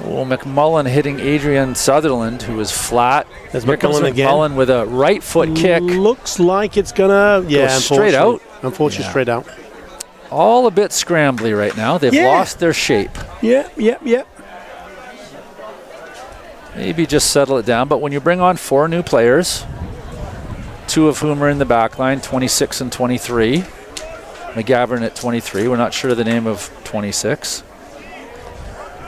Oh, McMullen hitting Adrian Sutherland, who was flat. Here comes McMullen with a right foot kick. Looks like it's gonna go straight out. Unfortunately, straight out. All a bit scrambly right now. They've lost their shape. Yeah. Maybe just settle it down. But when you bring on 4 new players, 2 of whom are in the back line, 26 and 23. McGavern at 23. We're not sure of the name of 26.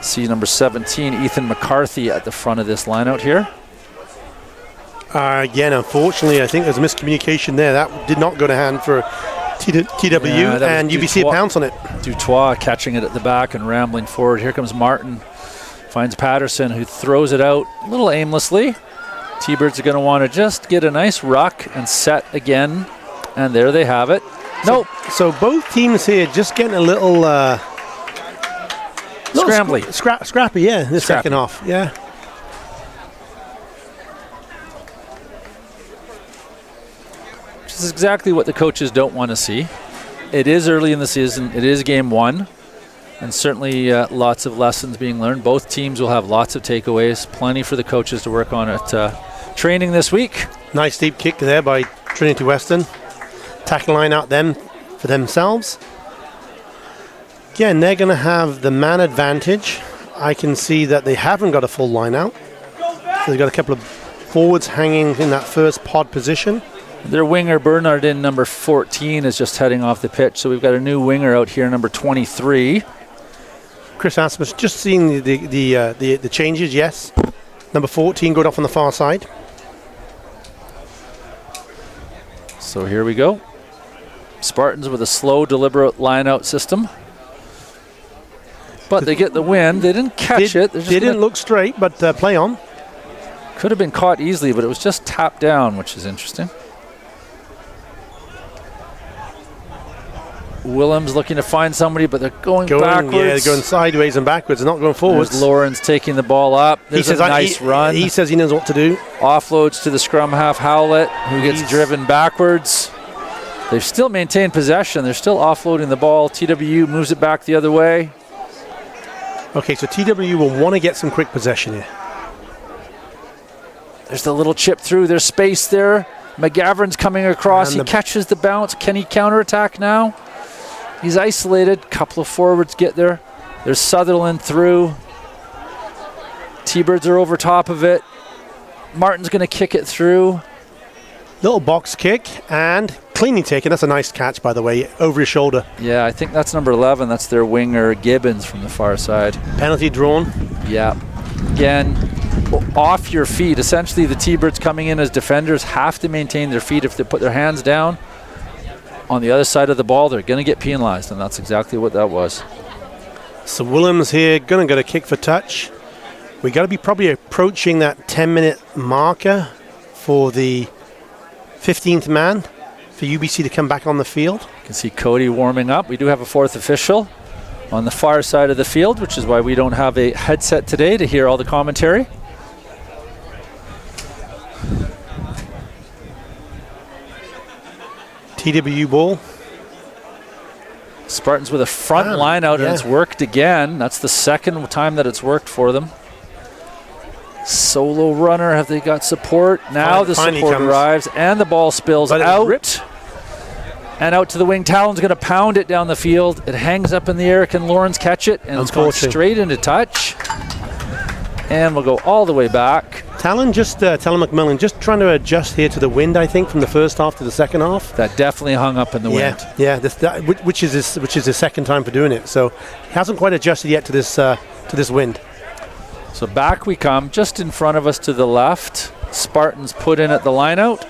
See number 17, Ethan McCarthy at the front of this lineout here. Again, unfortunately, I think there's a miscommunication there. That did not go to hand for TWU, and UBC pounced on it. Dutois catching it at the back and rambling forward. Here comes Martin. Finds Patterson, who throws it out a little aimlessly. T-Birds are going to want to just get a nice ruck and set again. And there they have it. Nope. So both teams here just getting a little... scrambly. Scrappy, yeah, in the second half, yeah. Which is exactly what the coaches don't want to see. It is early in the season. It is game 1. And certainly lots of lessons being learned. Both teams will have lots of takeaways. Plenty for the coaches to work on at training this week. Nice deep kick there by Trinity Western. Tackle line out them for themselves. Again, they're going to have the man advantage. I can see that they haven't got a full line out. So they've got a couple of forwards hanging in that first pod position. Their winger, Bernardin, number 14, is just heading off the pitch. So we've got a new winger out here, number 23. Chris Asmus, just seeing the changes, yes. Number 14 going off on the far side. So here we go. Spartans with a slow, deliberate line-out system. But they get the win. They didn't catch it. They didn't look straight, but play on. Could have been caught easily, but it was just tapped down, which is interesting. Willems looking to find somebody, but they're going backwards. Yeah, they're going sideways and backwards, not going forwards. There's Lawrence taking the ball up. There's a nice run. He says he knows what to do. Offloads to the scrum half, Howlett, who gets driven backwards. They've still maintained possession. They're still offloading the ball. TWU moves it back the other way. Okay, so TWU will want to get some quick possession here. There's the little chip through. There's space there. McGavern's coming across. He catches the bounce. Can he counterattack now? He's isolated. Couple of forwards get there. There's Sutherland through. T-Birds are over top of it. Martin's going to kick it through. Little box kick and cleanly taken. That's a nice catch, by the way, over his shoulder. Yeah, I think that's number 11. That's their winger, Gibbons, from the far side. Penalty drawn. Yeah. Again, off your feet. Essentially, the T-Birds coming in as defenders have to maintain their feet. If they put their hands down on the other side of the ball, they're going to get penalized, and that's exactly what that was. So Willems here going to get a kick for touch. We got to be probably approaching that 10-minute marker for the 15th man for UBC to come back on the field. You can see Cody warming up. We do have a 4th official on the far side of the field, which is why we don't have a headset today to hear all the commentary. TWU ball. Spartans with a front line out, and it's worked again. That's the second time that it's worked for them. Solo runner, have they got support? Now the support arrives, and the ball spills out. And out to the wing. Talon's going to pound it down the field. It hangs up in the air. Can Lawrence catch it? And it's gone straight into touch. And we'll go all the way back. Talon McMillan just trying to adjust here to the wind, I think, from the first half to the second half. That definitely hung up in the wind. Yeah, which is his second time for doing it. So he hasn't quite adjusted yet to this wind. So back we come, just in front of us to the left. Spartans put in at the lineout.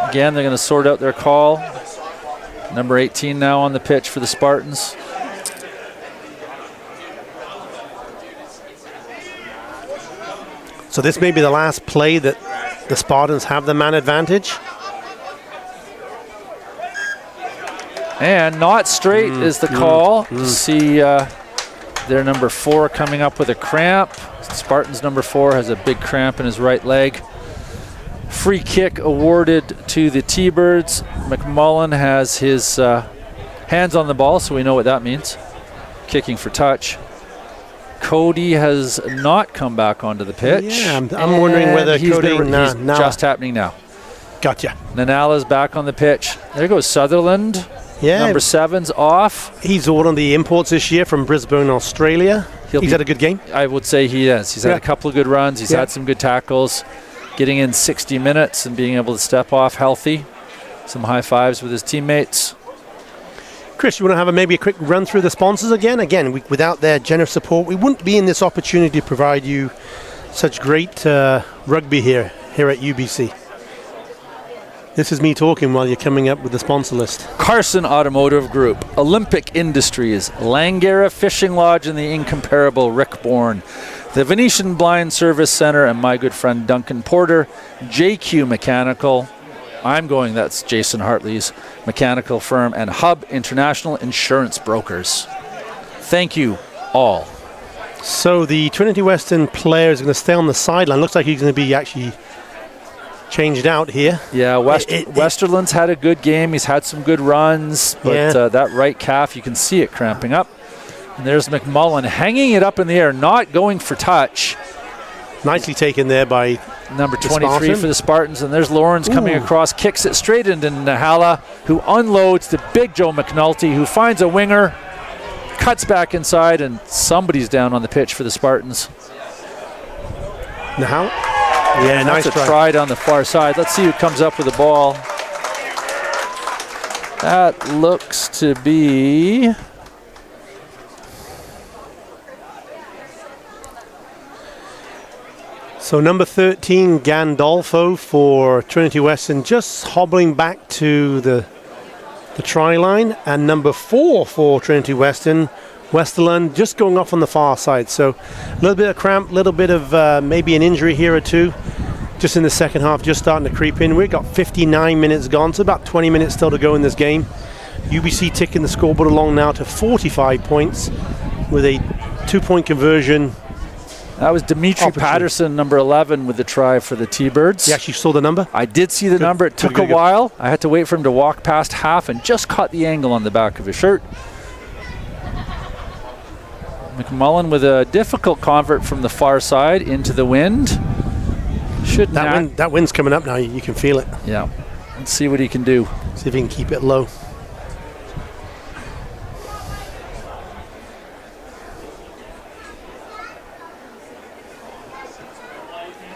Again, they're going to sort out their call. Number 18 now on the pitch for the Spartans. So this may be the last play that the Spartans have the man advantage. And not straight is the call. See their number 4 coming up with a cramp. Spartans number 4 has a big cramp in his right leg. Free kick awarded to the T-Birds. McMullen has his hands on the ball, so we know what that means. Kicking for touch. Cody has not come back onto the pitch. Yeah, I'm wondering whether Cody... He's just happening now. Gotcha. Nanala's back on the pitch. There goes Sutherland. Yeah. Number 7's off. He's one of the imports this year from Brisbane, Australia. He's had a good game. I would say he has. He's had a couple of good runs. He's had some good tackles. Getting in 60 minutes and being able to step off healthy. Some high fives with his teammates. Chris, you want to have maybe a quick run through the sponsors again? Again, without their generous support, we wouldn't be in this opportunity to provide you such great rugby here at UBC. This is me talking while you're coming up with the sponsor list. Carson Automotive Group, Olympic Industries, Langara Fishing Lodge, and the incomparable Rick Bourne. The Venetian Blind Service Center and my good friend Duncan Porter. JQ Mechanical. That's Jason Hartley's mechanical firm. And Hub International Insurance Brokers. Thank you all. So the Trinity Western player is going to stay on the sideline. Looks like he's going to be actually changed out here. Yeah, Westerland's had a good game. He's had some good runs. But that right calf, you can see it cramping up. And there's McMullen hanging it up in the air, not going for touch. Nicely taken there by number 23 for the Spartans. And there's Lawrence coming across, kicks it straight into Nahala, who unloads to big Joe McNulty, who finds a winger, cuts back inside, and somebody's down on the pitch for the Spartans. Nahala? Yeah, nice try. That's a try down the far side. Let's see who comes up with the ball. That looks to be... So number 13, Gandolfo for Trinity Western, just hobbling back to the try line. And number 4 for Trinity Western, Westerland, just going off on the far side. So a little bit of cramp, a little bit of maybe an injury here or two. Just in the second half, just starting to creep in. We've got 59 minutes gone, so about 20 minutes still to go in this game. UBC ticking the scoreboard along now to 45 points with a 2-point conversion. That was Dimitri Patterson, number 11, with the try for the T-Birds. You actually saw the number? I did see the number. It took a while. I had to wait for him to walk past half and just caught the angle on the back of his shirt. McMullen with a difficult convert from the far side into the wind. That wind's coming up now. You can feel it. Yeah. Let's see what he can do. See if he can keep it low.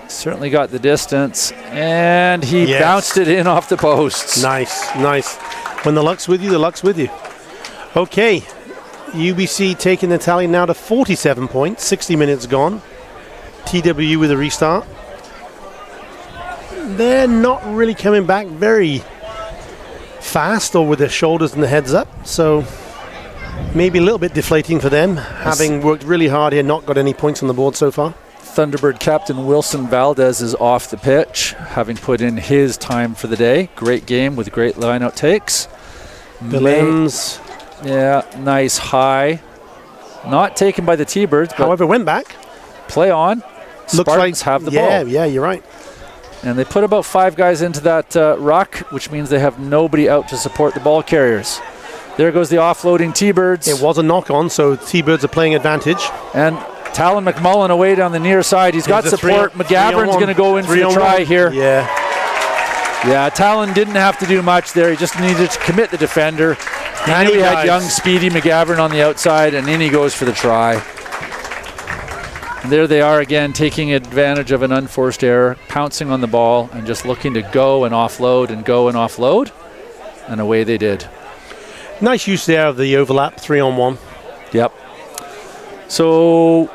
Certainly got the distance, and he bounced it in off the posts. Nice. When the luck's with you, the luck's with you. Okay, UBC taking the tally now to 47 points, 60 minutes gone. TWU with a restart. They're not really coming back very fast or with their shoulders and the heads up, so maybe a little bit deflating for them, having worked really hard here, not got any points on the board so far. Thunderbird captain Wilson Valdez is off the pitch, having put in his time for the day. Great game with great lineout takes. Willems. Nice high. Not taken by the T-Birds, but however, went back. Play on. Looks Spartans have the ball. Yeah, you're right. And they put about 5 guys into that ruck, which means they have nobody out to support the ball carriers. There goes the offloading T-Birds. It was a knock-on, so T-Birds are playing advantage. And Talon McMullen away down the near side. He's got support. McGavern's going to go in for the try here. Yeah, Talon didn't have to do much there. He just needed to commit the defender. He knew he had young, speedy McGavern on the outside, and in he goes for the try. And there they are again, taking advantage of an unforced error, pouncing on the ball, and just looking to go and offload and go and offload. And away they did. Nice use there of the overlap, 3-on-1. Yep. So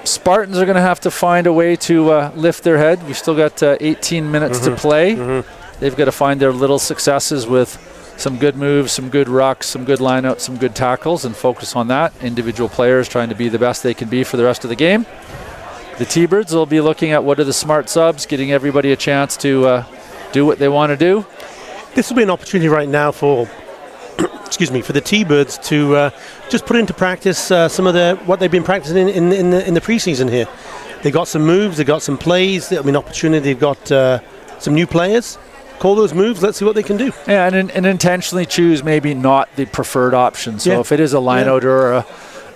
Spartans are going to have to find a way to lift their head. We've still got 18 minutes to play. They've got to find their little successes with some good moves, some good rucks, some good lineouts, some good tackles, and focus on that. Individual players trying to be the best they can be for the rest of the game. The T-Birds will be looking at what are the smart subs, getting everybody a chance to do what they want to do. This will be an opportunity right now for for the T-Birds to just put into practice some of what they've been practicing in the preseason here. They got some moves, they got some plays, I mean, opportunity, they've got some new players. Call those moves, let's see what they can do. Yeah, and intentionally choose maybe not the preferred option. So if it is a lineout or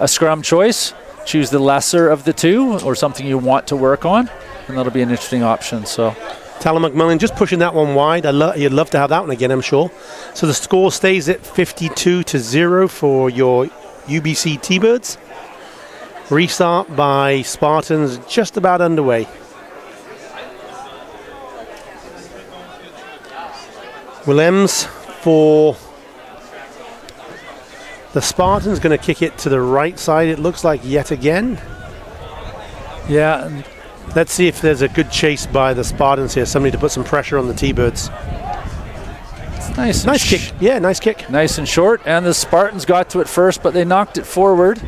a scrum choice, choose the lesser of the two or something you want to work on, and that'll be an interesting option. So Talon McMullen just pushing that one wide. You'd love to have that one again, I'm sure. So the score stays at 52-0 for your UBC T-Birds. Restart by Spartans just about underway. Willems for the Spartans, going to kick it to the right side, it looks like, yet again. Yeah. Let's see if there's a good chase by the Spartans here, somebody to put some pressure on the T-Birds. It's nice kick. Yeah, nice kick. Nice and short, and the Spartans got to it first, but they knocked it forward.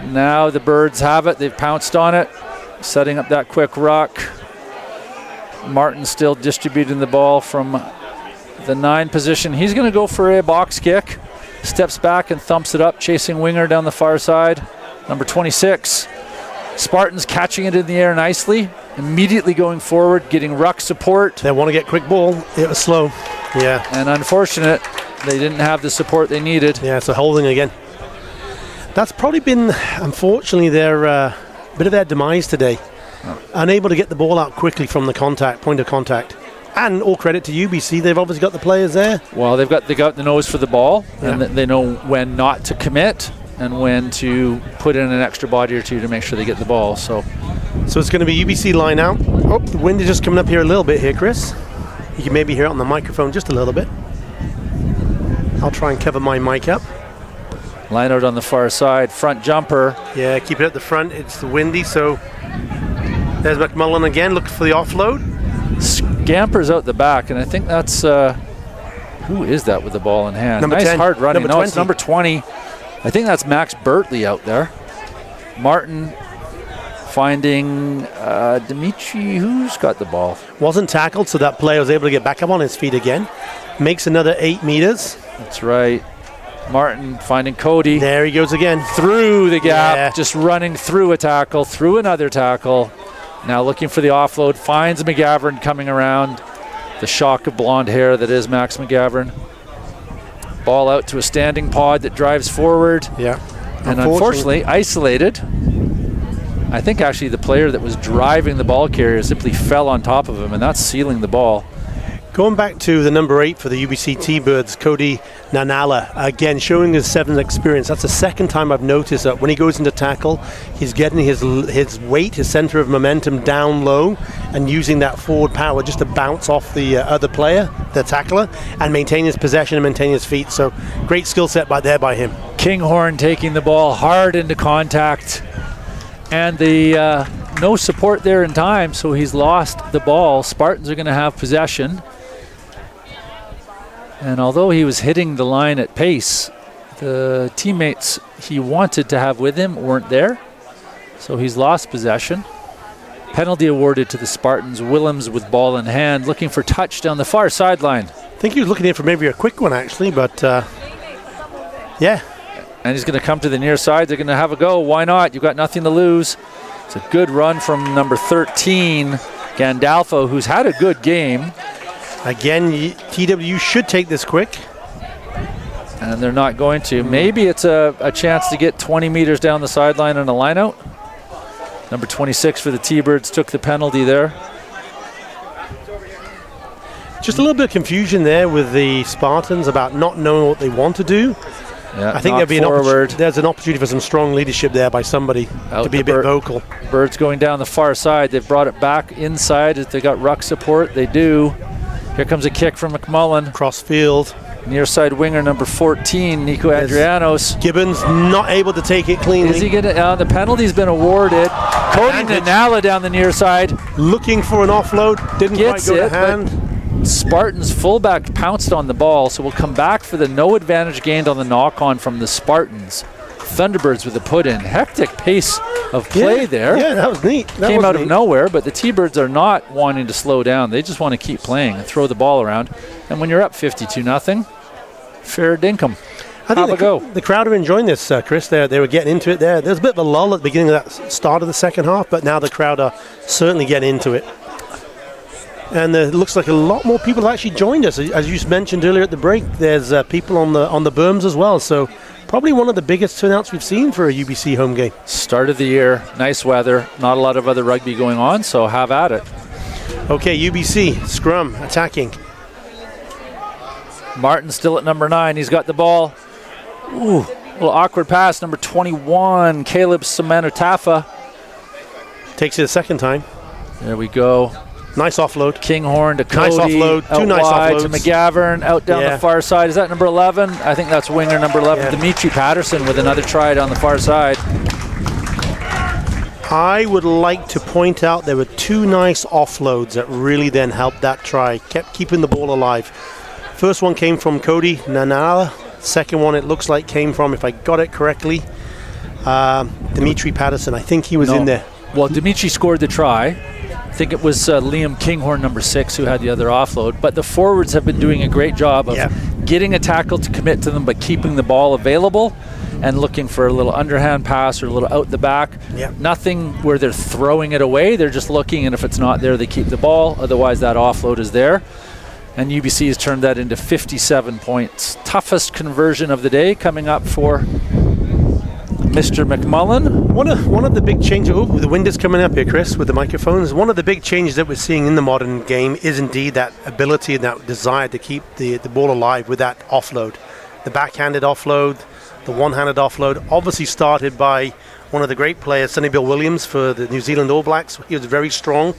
Now the Birds have it. They've pounced on it, setting up that quick ruck. Martin still distributing the ball from the 9 position. He's going to go for a box kick. Steps back and thumps it up, chasing winger down the far side. Number 26. Spartans catching it in the air nicely. Immediately going forward, getting ruck support. They want to get quick ball. It was slow. Yeah. And unfortunate, they didn't have the support they needed. Yeah, so holding again. That's probably been, unfortunately, their bit of their demise today. Unable to get the ball out quickly from the point of contact. And all credit to UBC, they've obviously got the players there. Well, they got the nose for the ball, and they know when not to commit and when to put in an extra body or two to make sure they get the ball. So it's going to be UBC line out. Oh, the wind is just coming up here a little bit here, Chris. You can maybe hear it on the microphone just a little bit. I'll try and cover my mic up. Line out on the far side, front jumper. Yeah, keep it at the front. It's windy, so there's McMullen again, looking for the offload. Scampers out the back, and I think that's who is that with the ball in hand? Number nice 10. hard running. Number 20. It's number 20. I think that's Max Bertley out there. Martin finding Dimitri, who's got the ball. Wasn't tackled, so that player was able to get back up on his feet again. Makes another 8 meters. That's right. Martin finding Cody. There he goes again. Through the gap, just running through a tackle, through another tackle. Now looking for the offload, finds McGavern coming around. The shock of blonde hair that is Max McGavern. Ball out to a standing pod that drives forward. Yeah. And unfortunately, isolated. I think actually the player that was driving the ball carrier simply fell on top of him, and that's sealing the ball. Going back to the number 8 for the UBC T-Birds, Cody Nanala, again showing his 7th experience. That's the second time I've noticed that when he goes into tackle, he's getting his weight, his center of momentum down low, and using that forward power just to bounce off the other player, the tackler, and maintain his possession and maintain his feet. So great skill set by him. Kinghorn taking the ball hard into contact, and the no support there in time, so he's lost the ball. Spartans are going to have possession. And although he was hitting the line at pace, the teammates he wanted to have with him weren't there. So he's lost possession. Penalty awarded to the Spartans. Willems with ball in hand, looking for touch down the far sideline. I think he was looking in for maybe a quick one, actually, but yeah. And he's going to come to the near side. They're going to have a go. Why not? You've got nothing to lose. It's a good run from number 13, Gandalfo, who's had a good game. Again, TWU should take this quick. And they're not going to. Maybe it's a chance to get 20 meters down the sideline on a lineout. Number 26 for the T-Birds took the penalty there. Just a little bit of confusion there with the Spartans about not knowing what they want to do. Yeah, I think there's an opportunity for some strong leadership there by somebody to be a bit vocal. Birds going down the far side. They've brought it back inside. They got ruck support. They do. Here comes a kick from McMullen. Cross field. Near side winger number 14, Nico Adrianos. Gibbons not able to take it cleanly. Is he going to? The penalty's been awarded. Cody Nanala down the near side. Looking for an offload. Didn't quite go to hand. Spartans fullback pounced on the ball, so we'll come back for the no advantage gained on the knock-on from the Spartans. Thunderbirds with a put-in. Hectic pace of play there. Yeah, that was neat. Came out of nowhere, but the T-Birds are not wanting to slow down. They just want to keep playing and throw the ball around. And when you're up 52-0, fair dinkum. have a go. The crowd are enjoying this, Chris. They were getting into it there. There's a bit of a lull at the beginning of that start of the second half, but now the crowd are certainly getting into it. And it looks like a lot more people have actually joined us. As you mentioned earlier at the break, there's people on the berms as well. So probably one of the biggest turnouts we've seen for a UBC home game. Start of the year, nice weather, not a lot of other rugby going on, so have at it. Okay, UBC, scrum, attacking. Martin still at number 9. He's got the ball. Ooh, a little awkward pass. Number 21, Caleb Semanatafa. Takes it a second time. There we go. Nice offload. Kinghorn to Cody. Nice offload. Two nice wide offloads. To McGavern, out down the far side. Is that number 11? I think that's winger number 11. Yeah. Dimitri Patterson with another try down the far side. I would like to point out there were two nice offloads that really then helped that try. Kept keeping the ball alive. First one came from Cody Nanala. Second one, it looks like, came from, if I got it correctly, Dimitri Patterson. I think he was in there. Well, Dimitri scored the try. I think it was Liam Kinghorn, number 6, who had the other offload. But the forwards have been doing a great job of getting a tackle to commit to them, but keeping the ball available and looking for a little underhand pass or a little out the back. Nothing where they're throwing it away. They're just looking, and if it's not there, they keep the ball. Otherwise, that offload is there. And UBC has turned that into 57 points. Toughest conversion of the day coming up for Mr. McMullen. One of the big changes, the wind is coming up here, Chris, with the microphones. One of the big changes that we're seeing in the modern game is indeed that ability and that desire to keep the ball alive with that offload. The backhanded offload, the one-handed offload, obviously started by one of the great players, Sonny Bill Williams, for the New Zealand All Blacks. He was very strong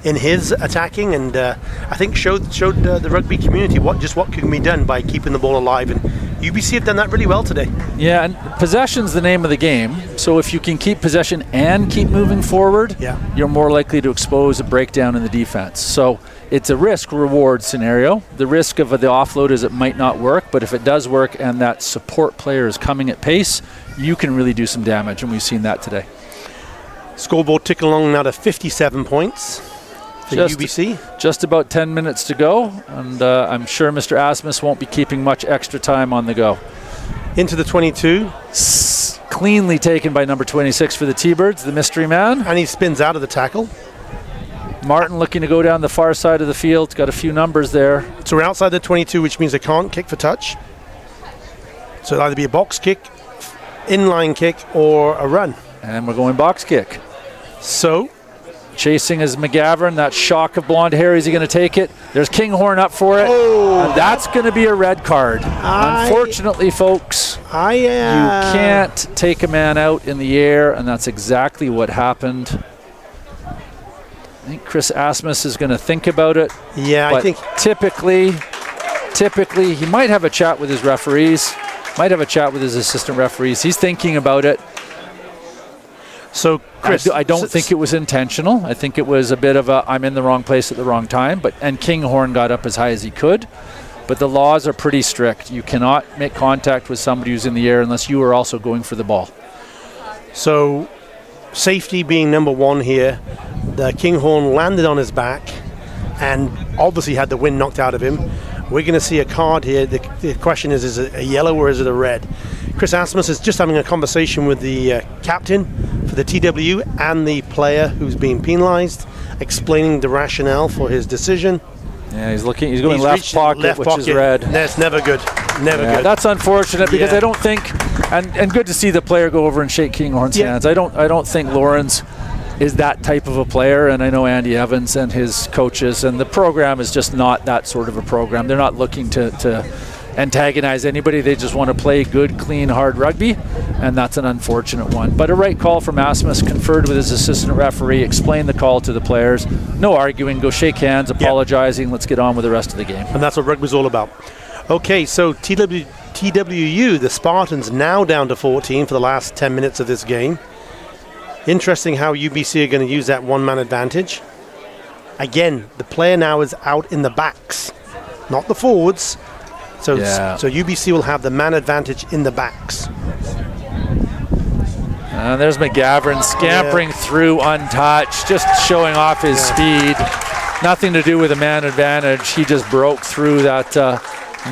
in his attacking, and I think showed the rugby community what can be done by keeping the ball alive, and UBC have done that really well today. Yeah, and possession's the name of the game, so if you can keep possession and keep moving forward, you're more likely to expose a breakdown in the defense. So it's a risk-reward scenario. The risk of the offload is it might not work, but if it does work and that support player is coming at pace, you can really do some damage, and we've seen that today. Scoreboard ticking along now to 57 points. UBC. Just about 10 minutes to go, and I'm sure Mr. Asmus won't be keeping much extra time on the go. Into the 22. Cleanly taken by number 26 for the T-Birds, the mystery man. And he spins out of the tackle. Martin looking to go down the far side of the field. Got a few numbers there. So we're outside the 22, which means they can't kick for touch. So it'll either be a box kick, inline kick, or a run. And we're going box kick. So chasing is McGavern. That shock of blonde hair. Is he going to take it? There's Kinghorn up for it. And that's going to be a red card. Unfortunately, folks, you can't take a man out in the air, and that's exactly what happened. I think Chris Asmus is going to think about it. Yeah, but I think typically he might have a chat with his referees, might have a chat with his assistant referees. He's thinking about it. So, Chris, I don't think it was intentional. I think it was a bit of a I'm in the wrong place at the wrong time. And Kinghorn got up as high as he could. But the laws are pretty strict. You cannot make contact with somebody who's in the air unless you are also going for the ball. So, safety being number one here. The Kinghorn landed on his back and obviously had the wind knocked out of him. We're going to see a card here. The question is it a yellow or is it a red? Chris Asmus is just having a conversation with the captain for the TWU and the player who's being penalised, explaining the rationale for his decision. Yeah, he's going left pocket, which is red. That's never good. Never good. That's unfortunate because I don't think, and good to see the player go over and shake Kinghorn's hands. I don't think Lawrence is that type of a player, and I know Andy Evans and his coaches, and the program is just not that sort of a program. They're not looking to antagonize anybody. They just want to play good, clean, hard rugby, and that's an unfortunate one. But a right call from Asmus, conferred with his assistant referee, explained the call to the players. No arguing, go shake hands, apologizing. Let's get on with the rest of the game. And that's what rugby's all about. Okay, so TWU, the Spartans, now down to 14 for the last 10 minutes of this game. Interesting how UBC are going to use that one-man advantage. Again, the player now is out in the backs, not the forwards. So UBC will have the man advantage in the backs. And there's McGavern scampering through untouched, just showing off his speed. Nothing to do with a man advantage. He just broke through that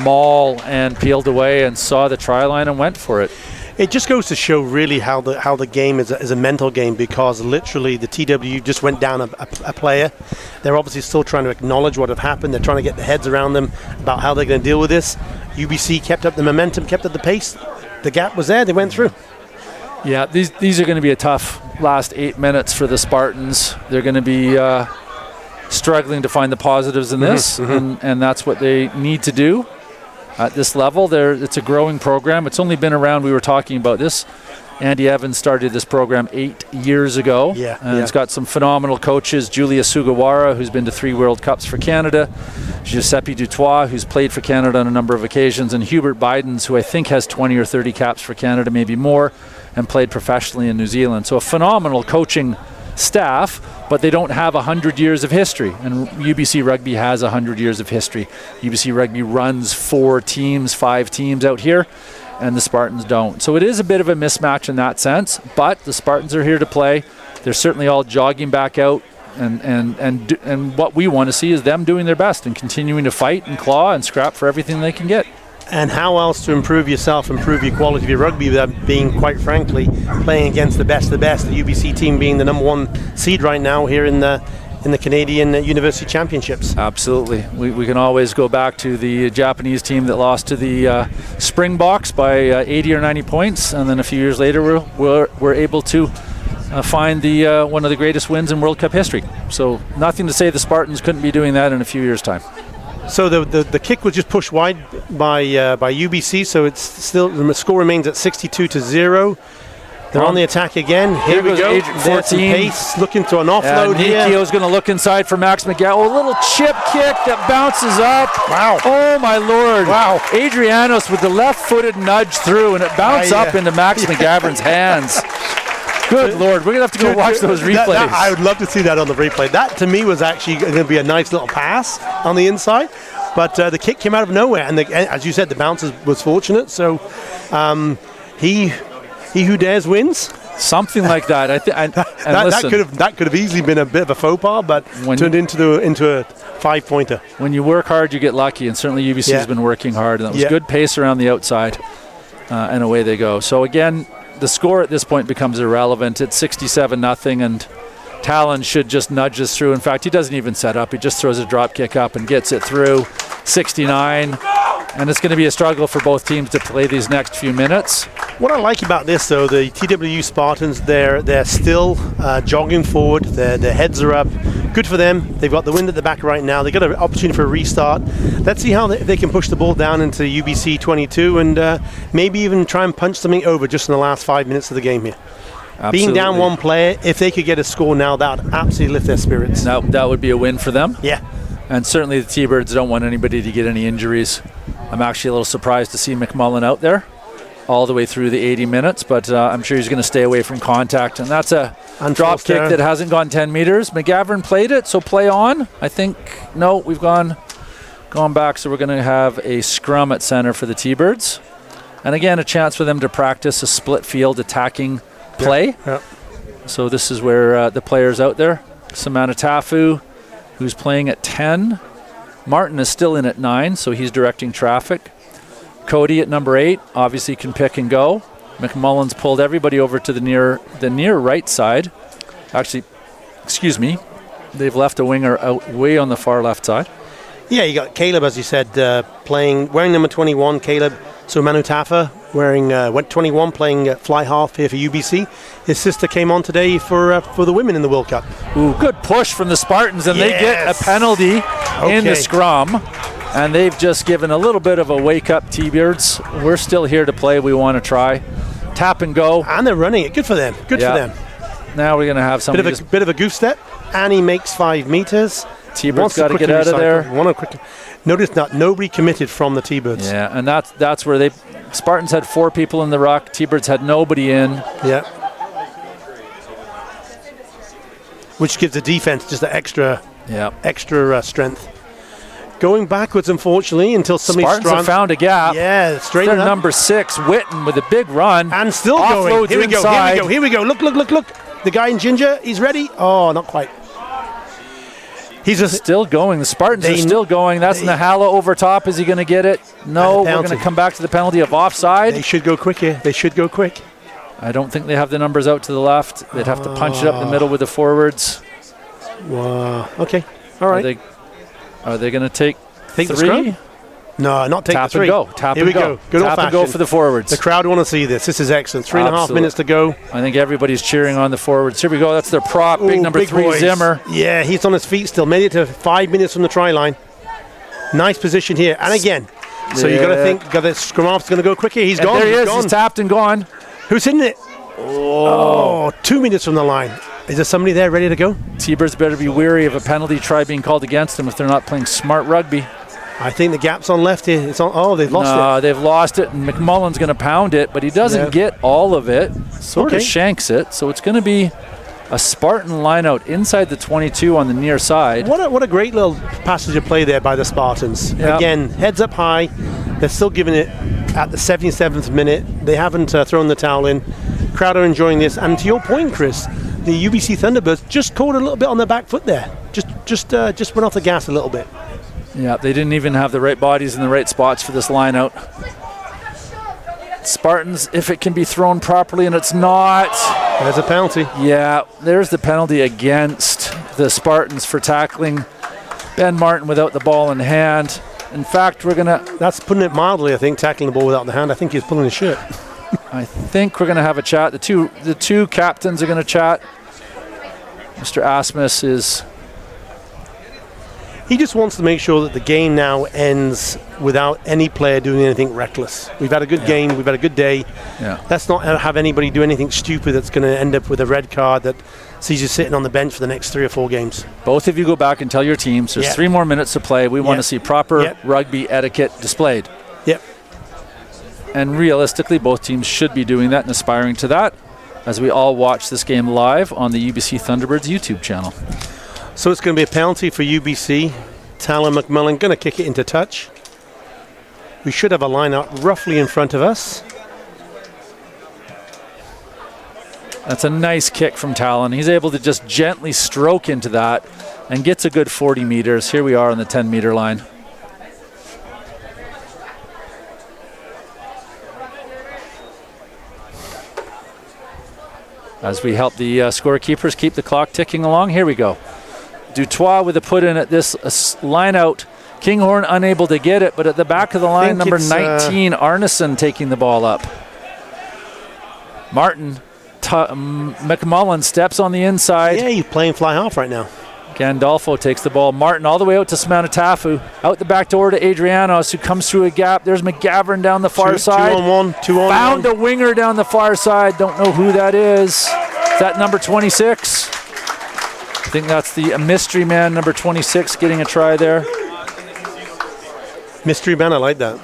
maul and peeled away and saw the try line and went for it. It just goes to show really how the game is a mental game, because literally the TWU just went down a player. They're obviously still trying to acknowledge what had happened. They're trying to get their heads around them about how they're going to deal with this. UBC kept up the momentum, kept up the pace. The gap was there. They went through. Yeah, these are going to be a tough last 8 minutes for the Spartans. They're going to be struggling to find the positives in this, and that's what they need to do. At this level, it's a growing program. It's only been around, we were talking about this. Andy Evans started this program 8 years ago. And it's got some phenomenal coaches. Julia Sugawara, who's been to 3 World Cups for Canada. Giuseppe Dutoit, who's played for Canada on a number of occasions. And Hubert Bidens, who I think has 20 or 30 caps for Canada, maybe more, and played professionally in New Zealand. So a phenomenal coaching staff, but they don't have 100 years of history, and UBC Rugby has 100 years of history. UBC Rugby runs 5 teams out here, and the Spartans don't. So it is a bit of a mismatch in that sense, but the Spartans are here to play. They're certainly all jogging back out, and what we want to see is them doing their best and continuing to fight and claw and scrap for everything they can get. And how else to improve yourself, improve your quality of your rugby without being, quite frankly, playing against the best of the best, the UBC team being the number 1 seed right now here in the Canadian University Championships. Absolutely. We can always go back to the Japanese team that lost to the Springboks by 80 or 90 points, and then a few years later we're able to find the one of the greatest wins in World Cup history. So nothing to say the Spartans couldn't be doing that in a few years' time. So the kick was just pushed wide by UBC, so it's still, the score remains at 62-0. They're on the attack again. Here we go. 14. Pace, looking to an offload here. Nikio's going to look inside for Max McGowan. A little chip kick that bounces up. Wow. Oh, my Lord. Wow. Adrianos with the left-footed nudge through, and it bounced up into Max McGavern's hands. Good Lord, we're going to have to go watch those replays. I would love to see that on the replay. That, to me, was actually going to be a nice little pass on the inside. But the kick came out of nowhere. And as you said, the bounce was fortunate. So he who dares wins. Something like that. That could have easily been a bit of a faux pas, but turned into a 5-pointer. When you work hard, you get lucky. And certainly UBC has been working hard. And that was good pace around the outside. And away they go. So, again, the score at this point becomes irrelevant. It's 67-0, and Talon should just nudge us through. In fact, he doesn't even set up. He just throws a drop kick up and gets it through. 69, and it's going to be a struggle for both teams to play these next few minutes. What I like about this, though, the TWU Spartans, they're still jogging forward. Their heads are up. Good for them. They've got the wind at the back right now. They've got an opportunity for a restart. Let's see how they can push the ball down into UBC 22 and maybe even try and punch something over just in the last 5 minutes of the game here. Absolutely. Being down 1 player, if they could get a score now, that would absolutely lift their spirits. That would be a win for them. Yeah. And certainly the T-Birds don't want anybody to get any injuries. I'm actually a little surprised to see McMullen out there all the way through the 80 minutes, but I'm sure he's going to stay away from contact. And that's a drop kick that hasn't gone 10 meters. McGavern played it, so play on. I think, no, we've gone back, so we're going to have a scrum at center for the T-Birds. And again, a chance for them to practice a split field attacking play. Yep. So this is where the players out there. Samana Tafu, who's playing at 10. Martin is still in at 9, so he's directing traffic. Cody at number 8 obviously can pick and go. McMullen's pulled everybody over to the near right side. Actually, excuse me, they've left a winger out way on the far left side. Yeah, you got Caleb, as you said, wearing number 21. Caleb Sumanutafa wearing 21, playing fly half here for UBC. His sister came on today for the women in the World Cup. Ooh, good push from the Spartans, and they get a penalty in the scrum. And they've just given a little bit of a wake-up, T-Birds. We're still here to play. We want to try. Tap and go. And they're running it. Good for them. Good for them. Now we're going to have somebody bit of a goof step. And he makes 5 meters. T-Birds got to get out of there. Notice that nobody committed from the T-Birds. Yeah, and that's where Spartans had 4 people in the ruck. T-Birds had nobody in. Yeah. Which gives the defense just an extra strength. Going backwards, unfortunately, until somebody Spartans have found a gap. Yeah, straight up. Number 6, Witten, with a big run. And still going. Here we go. Look. The guy in ginger, he's ready. Oh, not quite. He's just still going. The Spartans are still going. That's Nahala over top. Is he going to get it? No, we're going to come back to the penalty of offside. They should go quick here. They should go quick. I don't think they have the numbers out to the left. They'd have to punch it up the middle with the forwards. Wow. Okay. All right. Are they going to take the three? scrum? No, not take Tap the three. and go. Tap Here and we go. go. Good Tap and go for the forwards. The crowd want to see this. This is excellent. 3.5 minutes to go. I think everybody's cheering on the forwards. Here we go. That's their prop. Big number 3, boys. Zimmer. Yeah, he's on his feet still. Made it to 5 minutes from the try line. Nice position here. And again. So you got to think, scrum off's going to go quicker. He's gone. There he is. Gone. He's tapped and gone. Who's hitting it? Oh, 2 minutes from the line. Is there somebody there ready to go? T-Birds better be wary of a penalty try being called against them if they're not playing smart rugby. I think the gap's on left here. It's on. Oh, they've lost it. No, they've lost it, and McMullen's going to pound it, but he doesn't get all of it. Sort of shanks it, so it's going to be a Spartan lineout inside the 22 on the near side. What a great little passage of play there by the Spartans. Yep. Again, heads up high. They're still giving it at the 77th minute. They haven't thrown the towel in. Crowd are enjoying this. And to your point, Chris, the UBC Thunderbirds just caught a little bit on their back foot there. Just went off the gas a little bit. Yeah, they didn't even have the right bodies in the right spots for this line out. Spartans, if it can be thrown properly, and it's not. There's a penalty. Yeah, there's the penalty against the Spartans for tackling Ben Martin without the ball in hand. In fact, we're going to... That's putting it mildly, I think, tackling the ball without the hand. I think he's pulling his shirt. I think we're going to have a chat. The two captains are going to chat. Mr. Asmus is... He just wants to make sure that the game now ends without any player doing anything reckless. We've had a good game. We've had a good day. Yeah. Let's not have anybody do anything stupid that's going to end up with a red card that sees you sitting on the bench for the next 3 or 4 games. Both of you go back and tell your teams there's 3 more minutes to play. We want to see proper rugby etiquette displayed. Yep. And realistically, both teams should be doing that and aspiring to that as we all watch this game live on the UBC Thunderbirds YouTube channel. So it's going to be a penalty for UBC. Talon McMullen going to kick it into touch. We should have a line out roughly in front of us. That's a nice kick from Talon. He's able to just gently stroke into that and gets a good 40 meters. Here we are on the 10-meter line. As we help the scorekeepers keep the clock ticking along, here we go. Dutois with a put in at this line out. Kinghorn unable to get it, but at the back of the line, number 19, Arneson taking the ball up. Martin, McMullen steps on the inside. Yeah, he's playing fly half right now. Gandolfo takes the ball. Martin all the way out to Samana-Tafu. Out the back door to Adrianos, who comes through a gap. There's McGavern down the far side. 2 on 1, 2 on 1. Found a winger down the far side. Don't know who that is. Is that number 26? I think that's the mystery man, number 26, getting a try there. Mystery man, I like that.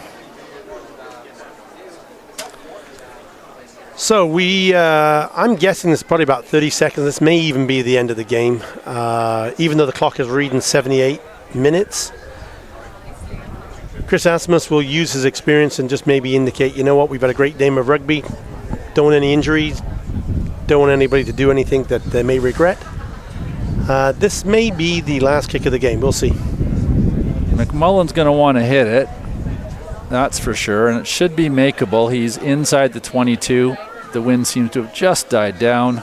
So I'm guessing it's probably about 30 seconds. This may even be the end of the game, even though the clock is reading 78 minutes. Chris Asmus will use his experience and just maybe indicate, you know what, we've had a great game of rugby. Don't want any injuries. Don't want anybody to do anything that they may regret. This may be the last kick of the game. We'll see. McMullen's going to want to hit it. That's for sure. And it should be makeable. He's inside the 22. The wind seems to have just died down.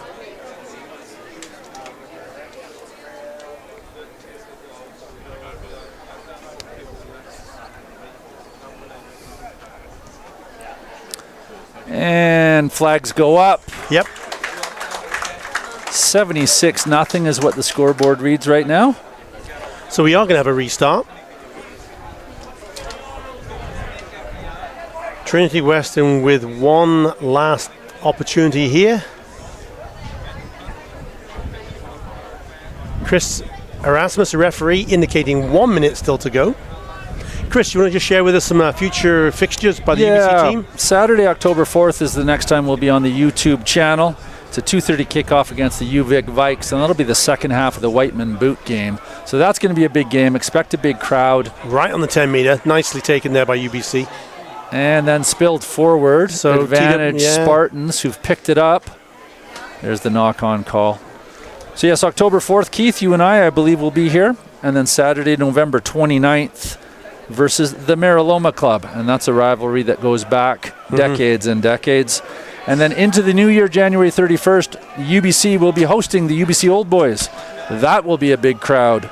And flags go up. Yep. 76-0 is what the scoreboard reads right now. So we are going to have a restart. Trinity Western with one last opportunity here. Chris Erasmus, the referee, indicating 1 minute still to go. Chris, you want to just share with us some future fixtures by the UBC team? Saturday, October 4th is the next time we'll be on the YouTube channel. It's a 2:30 kickoff against the UVic Vikes, and that'll be the second half of the Whiteman Boot game. So that's going to be a big game. Expect a big crowd. Right on the 10 meter. Nicely taken there by UBC. And then spilled forward. So advantage Spartans, who've picked it up. There's the knock-on call. So yes, October 4th, Keith, you and I believe, will be here and then Saturday, November 29th versus the Mariloma Club. And that's a rivalry that goes back decades and decades. And then into the new year, January 31st, UBC will be hosting the UBC Old Boys. That will be a big crowd.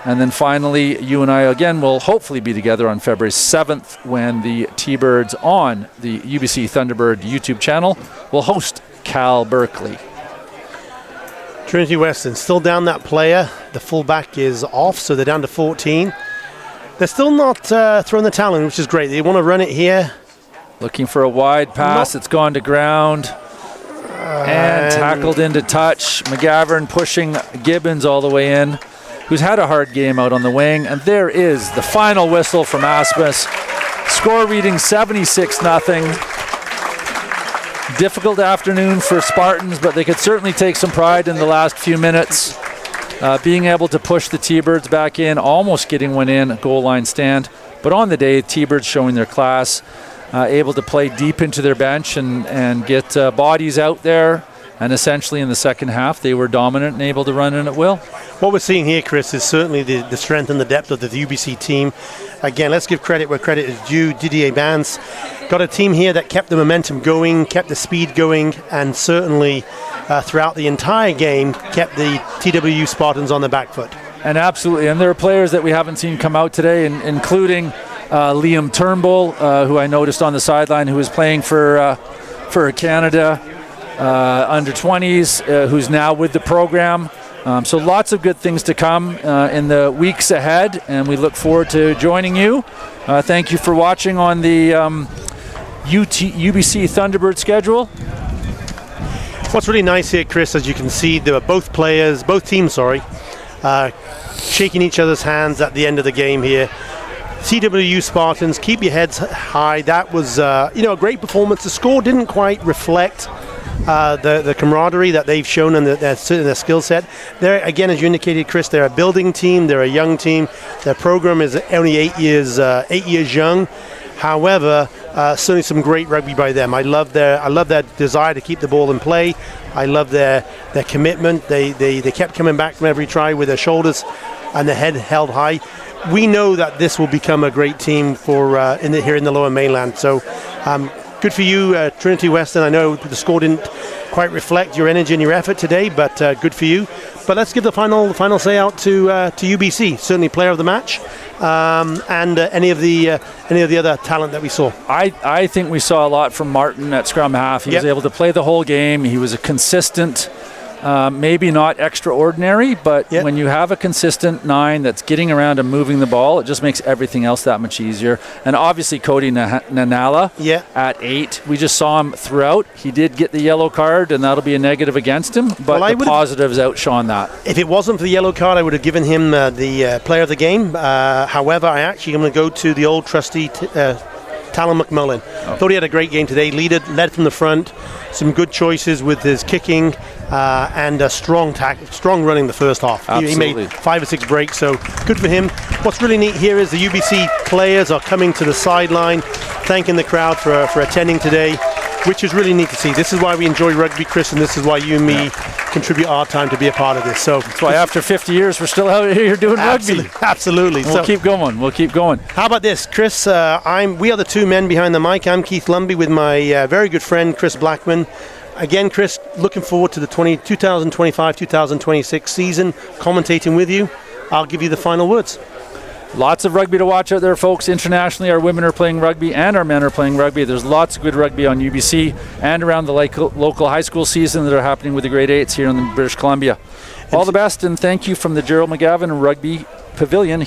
And then finally, you and I again will hopefully be together on February 7th when the T-Birds on the UBC Thunderbird YouTube channel will host Cal Berkeley. Trinity Western still down that player. The fullback is off, so they're down to 14. They're still not throwing the towel in, which is great. They want to run it here. Looking for a wide pass. It's gone to ground. And tackled into touch. McGavern pushing Gibbons all the way in, who's had a hard game out on the wing. And there is the final whistle from Asmus. Score reading 76-0. Difficult afternoon for Spartans, but they could certainly take some pride in the last few minutes. Being able to push the T-Birds back in, almost getting one in, a goal line stand. But on the day, T-Birds showing their class, able to play deep into their bench and get bodies out there. And essentially in the second half, they were dominant and able to run in at will. What we're seeing here, Chris, is certainly the strength and the depth of the UBC team. Again, let's give credit where credit is due. Didier Bance got a team here that kept the momentum going, kept the speed going, and certainly throughout the entire game kept the TWU Spartans on the back foot. And absolutely, and there are players that we haven't seen come out today, including Liam Turnbull, who I noticed on the sideline, who was playing for Canada under 20s, who's now with the program. So lots of good things to come in the weeks ahead, and we look forward to joining you. Thank you for watching on the UBC Thunderbird schedule. What's really nice here, Chris, as you can see, there were both teams, shaking each other's hands at the end of the game here. TWU Spartans, keep your heads high. That was a great performance. The score didn't quite reflect the camaraderie that they've shown and their skill set. They're, again, as you indicated, Chris, they're a building team. They're a young team. Their program is only 8 years young. However, certainly some great rugby by them. I love their desire to keep the ball in play. I love their commitment. They kept coming back from every try with their shoulders and their head held high. We know that this will become a great team for here in the Lower Mainland. So good for you, Trinity Western. I know the score didn't quite reflect your energy and your effort today, but good for you. But let's give the final say out to UBC. Certainly player of the match, and any of the other talent that we saw. I think we saw a lot from Martin at scrum half. He was able to play the whole game. He was a consistent. Maybe not extraordinary, but when you have a consistent 9 that's getting around and moving the ball, it just makes everything else that much easier. And obviously Cody Nanala at 8. We just saw him throughout. He did get the yellow card, and that'll be a negative against him, but the positives outshone that. If it wasn't for the yellow card, I would have given him the player of the game. However, I actually am going to go to the old trusty Talon McMullen. Thought he had a great game today. Led from the front. Some good choices with his kicking and a strong running the first half. He made 5 or 6 breaks, so good for him. What's really neat here is the UBC players are coming to the sideline, thanking the crowd for attending today, which is really neat to see. This is why we enjoy rugby, Chris, and this is why you and me contribute our time to be a part of this. So that's why after 50 years we're still out here doing rugby. Absolutely. We'll keep going. How about this, Chris? We are the 2 men behind the mic. I'm Keith Lumby with my very good friend Chris Blackman. Again, Chris, looking forward to the 2025-2026 season, commentating with you. I'll give you the final words. Lots of rugby to watch out there, folks. Internationally, our women are playing rugby and our men are playing rugby. There's lots of good rugby on UBC and around the local high school season that are happening with the grade 8s here in British Columbia. All the best, and thank you from the Gerald McGavin Rugby Pavilion.